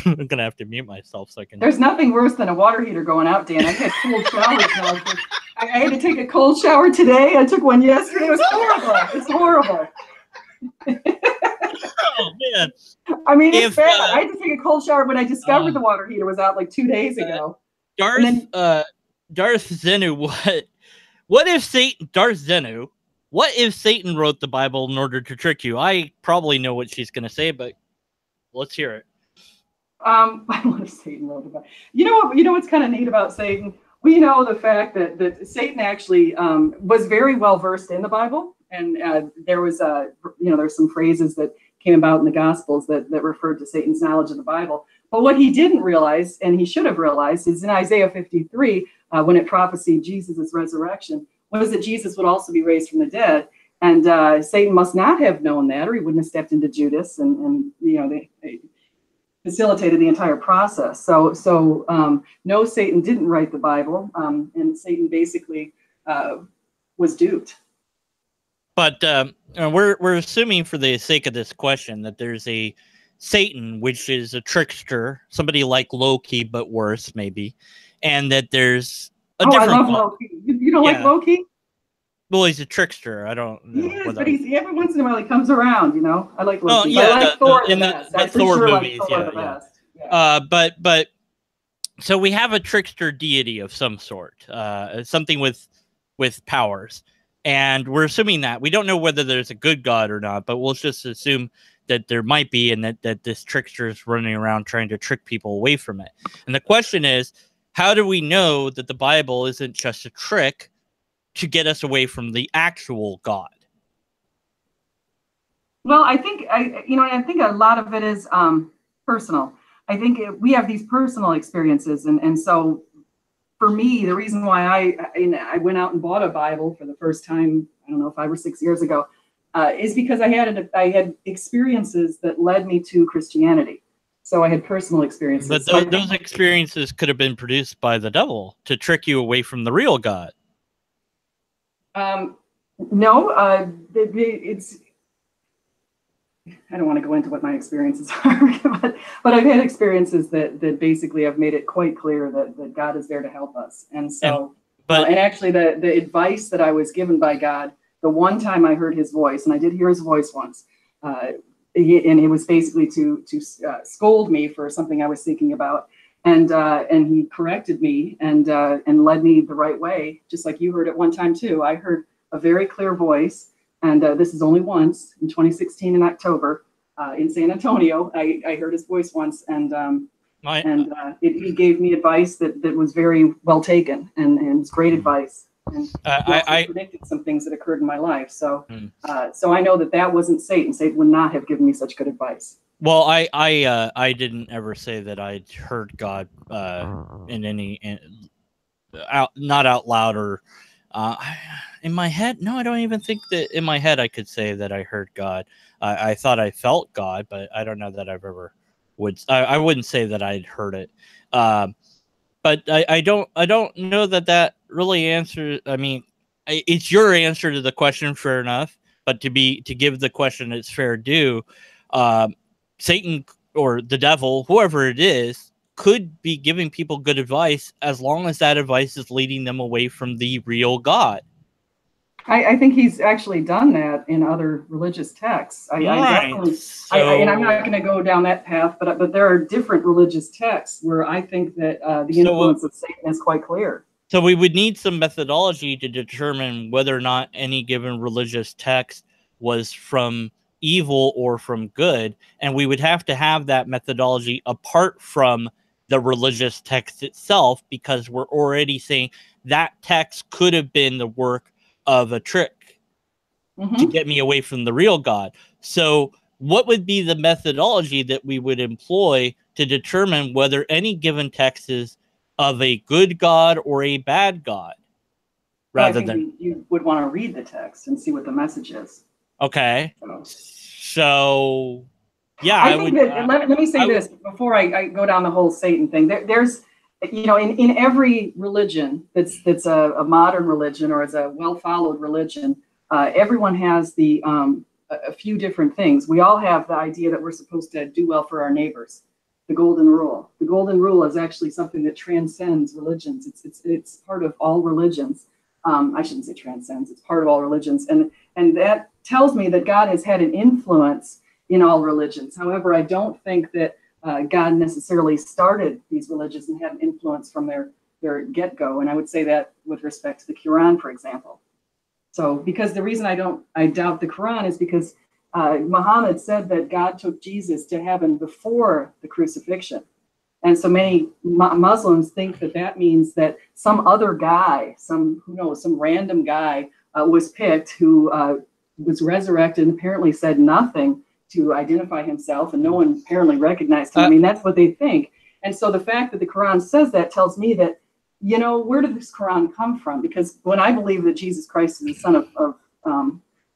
I'm gonna have to mute myself so I can. There's nothing worse than a water heater going out, Dan. I've had cold showers now. I had to take a cold shower today. I took one yesterday. It was horrible. It's horrible. Oh man! I mean, it's bad. I had to take a cold shower when I discovered the water heater was out like 2 days ago. Darth Zenu, what if Satan wrote the Bible in order to trick you? I probably know what she's gonna say, but let's hear it. I wonder if Satan wrote the Bible. You know what's kind of neat about Satan? We know the fact that Satan actually was very well versed in the Bible, and there was there's some phrases that came about in the Gospels that referred to Satan's knowledge of the Bible. But what he didn't realize, and he should have realized, is in Isaiah 53, when it prophesied Jesus' resurrection, was that Jesus would also be raised from the dead. And Satan must not have known that, or he wouldn't have stepped into Judas and they facilitated the entire process. So no, Satan didn't write the Bible, and Satan basically was duped. But we're assuming, for the sake of this question, that there's a Satan, which is a trickster, somebody like Loki but worse, maybe, and that there's a different. I love Loki. You don't like Loki? Well, he's a trickster. I don't know. He is, but every once in a while he comes around. I like Loki. Oh yeah, I like Thor in the the Thor movies, But so we have a trickster deity of some sort, something with powers, and we're assuming that we don't know whether there's a good god or not, but we'll just assume that there might be, and that this trickster is running around trying to trick people away from it. And the question is, how do we know that the Bible isn't just a trick to get us away from the actual God? Well, I think I think a lot of it is personal. I think we have these personal experiences, and so for me, the reason why I went out and bought a Bible for the first time, I don't know, 5 or 6 years ago, is because I had experiences that led me to Christianity. So I had personal experiences. But those experiences could have been produced by the devil to trick you away from the real God. No, it's. I don't want to go into what my experiences are, but I've had experiences that basically have made it quite clear that God is there to help us. And so, and actually the advice that I was given by God, the one time I heard his voice, and I did hear his voice once, and it was basically to scold me for something I was thinking about. And he corrected me and led me the right way, just like you heard it one time too. I heard a very clear voice. And this is only once, in 2016 in October, in San Antonio. I heard his voice once, and he gave me advice that was very well taken, and it's great advice. And I predicted some things that occurred in my life. So so I know that wasn't Satan. Satan would not have given me such good advice. Well, I didn't ever say that I'd heard God not out loud or. In my head, no, I don't even think that in my head I could say that I heard God. I thought I felt God, but I don't know that I've ever I wouldn't say that I'd heard it. But I don't know that really answers. I mean, it's your answer to the question, fair enough. But to give the question its fair due, Satan or the devil, whoever it is, could be giving people good advice as long as that advice is leading them away from the real God. I think he's actually done that in other religious texts. I definitely, and I'm not going to go down that path, but there are different religious texts where I think that the influence of Satan is quite clear. So we would need some methodology to determine whether or not any given religious text was from evil or from good, and we would have to have that methodology apart from the religious text itself, because we're already saying that text could have been the work of a trick to get me away from the real God. So what would be the methodology that we would employ to determine whether any given text is of a good God or a bad God? Rather than you would want to read the text and see what the message is. Okay. So yeah, I think that let me say this before I go down the whole Satan thing. There's in every religion that's a modern religion or is a well-followed religion, everyone has the a few different things. We all have the idea that we're supposed to do well for our neighbors. The golden rule. The golden rule is actually something that transcends religions. It's part of all religions. I shouldn't say transcends. It's part of all religions, and that tells me that God has had an influence in all religions. However, I don't think that God necessarily started these religions and had an influence from their get-go. And I would say that with respect to the Quran, for example. So, because the reason I doubt the Quran is because Muhammad said that God took Jesus to heaven before the crucifixion. And so many Muslims think that that means that some other guy, some random guy was picked who was resurrected and apparently said nothing to identify himself, and no one apparently recognized him. I mean, that's what they think. And so the fact that the Quran says that tells me that, where did this Quran come from? Because when I believe that Jesus Christ is the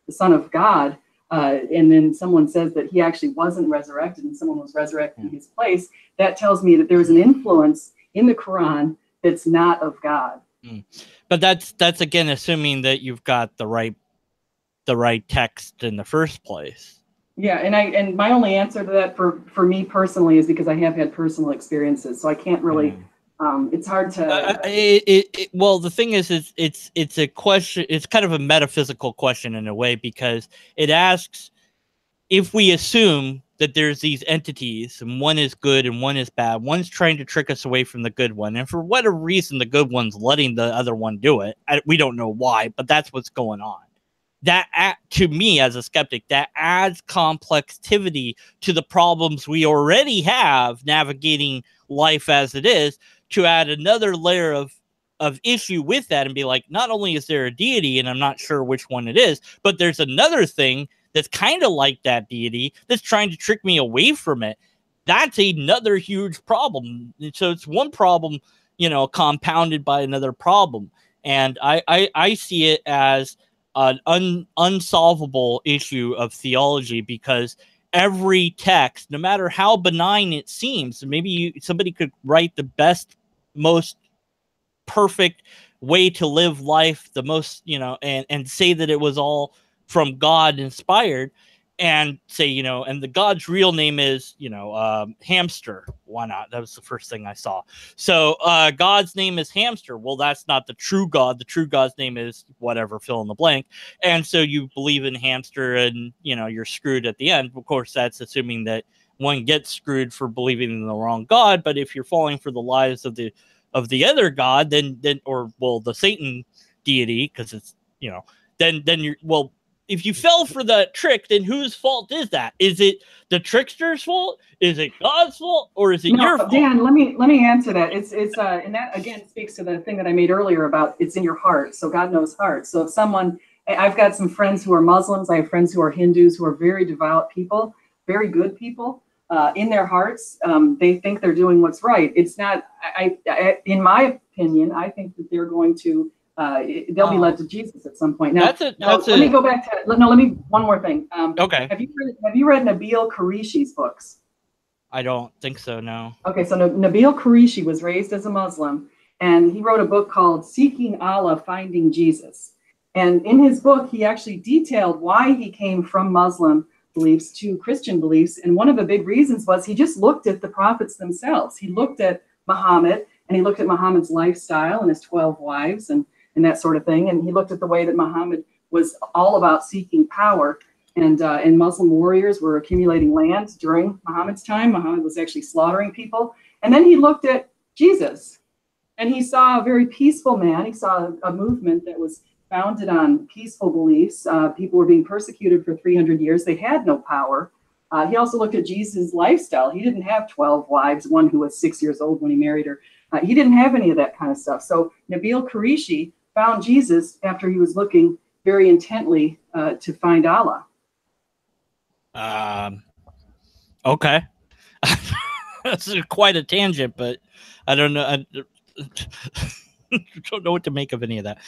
Son of God, and then someone says that he actually wasn't resurrected and someone was resurrected in his place, that tells me that there's an influence in the Quran that's not of God. But that's again assuming that you've got the right text in the first place. Yeah, and my only answer to that for me personally is because I have had personal experiences, so I can't really. It's hard to. Well, the thing is, it's a question. It's kind of a metaphysical question in a way, because it asks, if we assume that there's these entities and one is good and one is bad, one's trying to trick us away from the good one, and for whatever reason the good one's letting the other one do it. We don't know why, but that's what's going on. That, to me as a skeptic, that adds complexity to the problems we already have navigating life as it is, to add another layer of issue with that and be like, not only is there a deity, and I'm not sure which one it is, but there's another thing that's kind of like that deity that's trying to trick me away from it. That's another huge problem. So it's one problem, compounded by another problem. And I see it as an unsolvable issue of theology, because every text, no matter how benign it seems, maybe somebody could write the best, most perfect way to live life, the most, and say that it was all from God inspired, and say, and the God's real name is, Hamster. Why not? That was the first thing I saw. So God's name is Hamster. Well, that's not the true God. The true God's name is whatever, fill in the blank. And so you believe in Hamster, and, you're screwed at the end. Of course, that's assuming that one gets screwed for believing in the wrong God. But if you're falling for the lies of the other God, then the Satan deity, because it's, then you're, well, if you fell for the trick, then whose fault is that? Is it the trickster's fault? Is it God's fault? Or is it your fault? Dan, let me answer that. It's and that again speaks to the thing that I made earlier about it's in your heart. So God knows hearts. So if I've got some friends who are Muslims. I have friends who are Hindus, who are very devout people, very good people. In their hearts, they think they're doing what's right. It's not. In my opinion, I think that they're going to. They'll be led to Jesus at some point. Now, let me go back to. Let me one more thing. Okay. Have you read Nabil Qureshi's books? I don't think so. No. Okay, so Nabil Qureshi was raised as a Muslim, and he wrote a book called "Seeking Allah, Finding Jesus." And in his book, he actually detailed why he came from Muslim beliefs to Christian beliefs. And one of the big reasons was he just looked at the prophets themselves. He looked at Muhammad, and he looked at Muhammad's lifestyle and his 12 wives and that sort of thing. And he looked at the way that Muhammad was all about seeking power. And Muslim warriors were accumulating land during Muhammad's time. Muhammad was actually slaughtering people. And then he looked at Jesus, and he saw a very peaceful man. He saw a movement that was founded on peaceful beliefs. People were being persecuted for 300 years. They had no power. He also looked at Jesus' lifestyle. He didn't have 12 wives, one who was 6 years old when he married her. He didn't have any of that kind of stuff. So Nabil Qureshi found Jesus after he was looking very intently to find Allah. Okay. That's quite a tangent, but I don't know. I don't know what to make of any of that.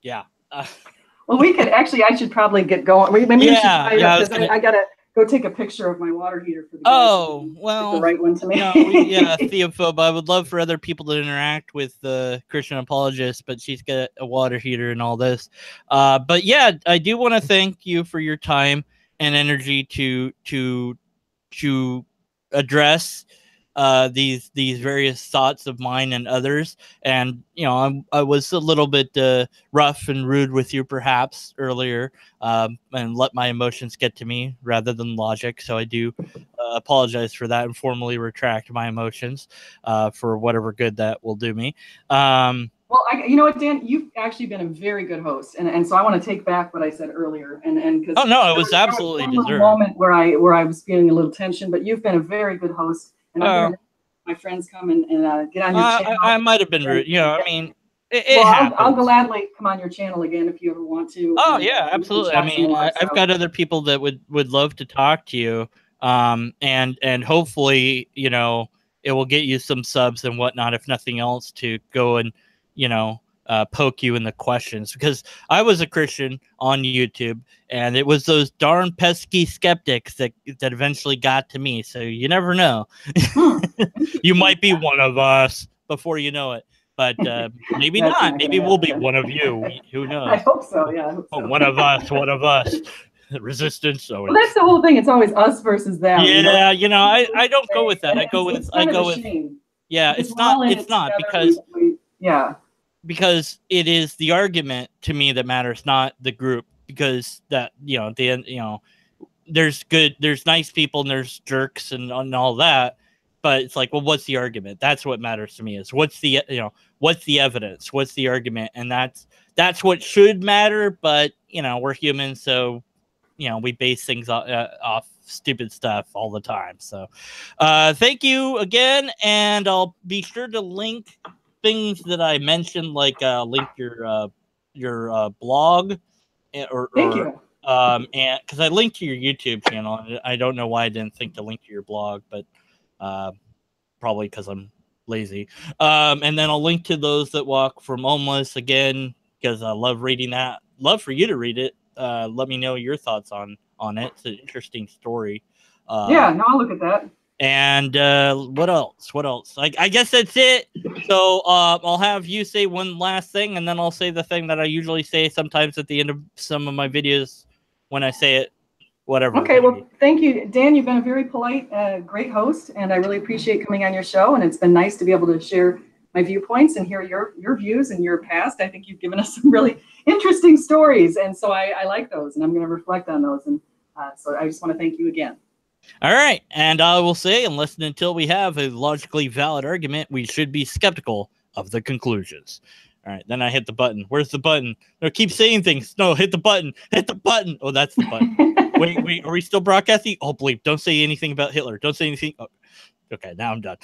Yeah. Well, we could actually. I should probably get going. I gotta go take a picture of my water heater for the guys. Oh, Pick well, the right one to me. no, yeah, Theophobe. I would love for other people to interact with the Christian Apologist, but she's got a water heater and all this. But yeah, I do want to thank you for your time and energy to address these various thoughts of mine and others. And you know, I was a little bit rough and rude with you perhaps earlier, and let my emotions get to me rather than logic. So I do apologize for that and formally retract my emotions for whatever good that will do me. Well, you know what, Dan, you've actually been a very good host, and so I want to take back what I said earlier, and because oh no, it was absolutely there was deserved. a moment where I was feeling a little tension, but you've been a very good host, and I'm gonna my friends come and get on your channel. I might have been rude, you know. I mean, it well, happens. I'll gladly come on your channel again if you ever want to. Oh yeah, absolutely. I mean, I've got other people that would love to talk to you, and hopefully, you know, it will get you some subs and whatnot, if nothing else, to go and, you know, poke you in the questions, because I was a Christian on YouTube, and it was those darn pesky skeptics that eventually got to me. So you never know. You might be one of us before you know it. But maybe not. Maybe we'll be one of you. Who knows? I hope so. Yeah. I hope so. Oh, one of us. One of us. Resistance. So well, that's the whole thing. It's always us versus them. Yeah, you know, I don't go with that. I go with. Yeah, it's not. It's not because. Yeah. Because it is the argument to me that matters, not the group. Because that, you know, there's nice people and there's jerks and all that. But it's like, well, what's the argument? That's what matters to me, is what's the evidence? What's the argument? And that's what should matter. But, you know, we're humans. So, you know, we base things off stupid stuff all the time. So thank you again. And I'll be sure to link things that I mentioned, like link your blog Thank you. And because I linked to your YouTube channel, and I don't know why I didn't think to link to your blog, but probably because I'm lazy. And then I'll link to Those That Walk from Omelas again, because I love reading that. Love for you to read it. Let me know your thoughts on it. It's an interesting story. Yeah, no, I'll look at that. And what else? I guess that's it. So I'll have you say one last thing, and then I'll say the thing that I usually say sometimes at the end of some of my videos when I say it. Whatever. Okay, well, thank you, Dan. You've been a very polite, great host, and I really appreciate coming on your show. And it's been nice to be able to share my viewpoints and hear your views and your past. I think you've given us some really interesting stories, and so I like those, and I'm going to reflect on those. And so I just want to thank you again. All right, and I will say, unless and until we have a logically valid argument, we should be skeptical of the conclusions. All right, then I hit the button. Where's the button? No, keep saying things. No, hit the button. Hit the button. Oh, that's the button. Wait, are we still broadcasting? Oh, bleep. Don't say anything about Hitler. Don't say anything. Oh, okay, now I'm done.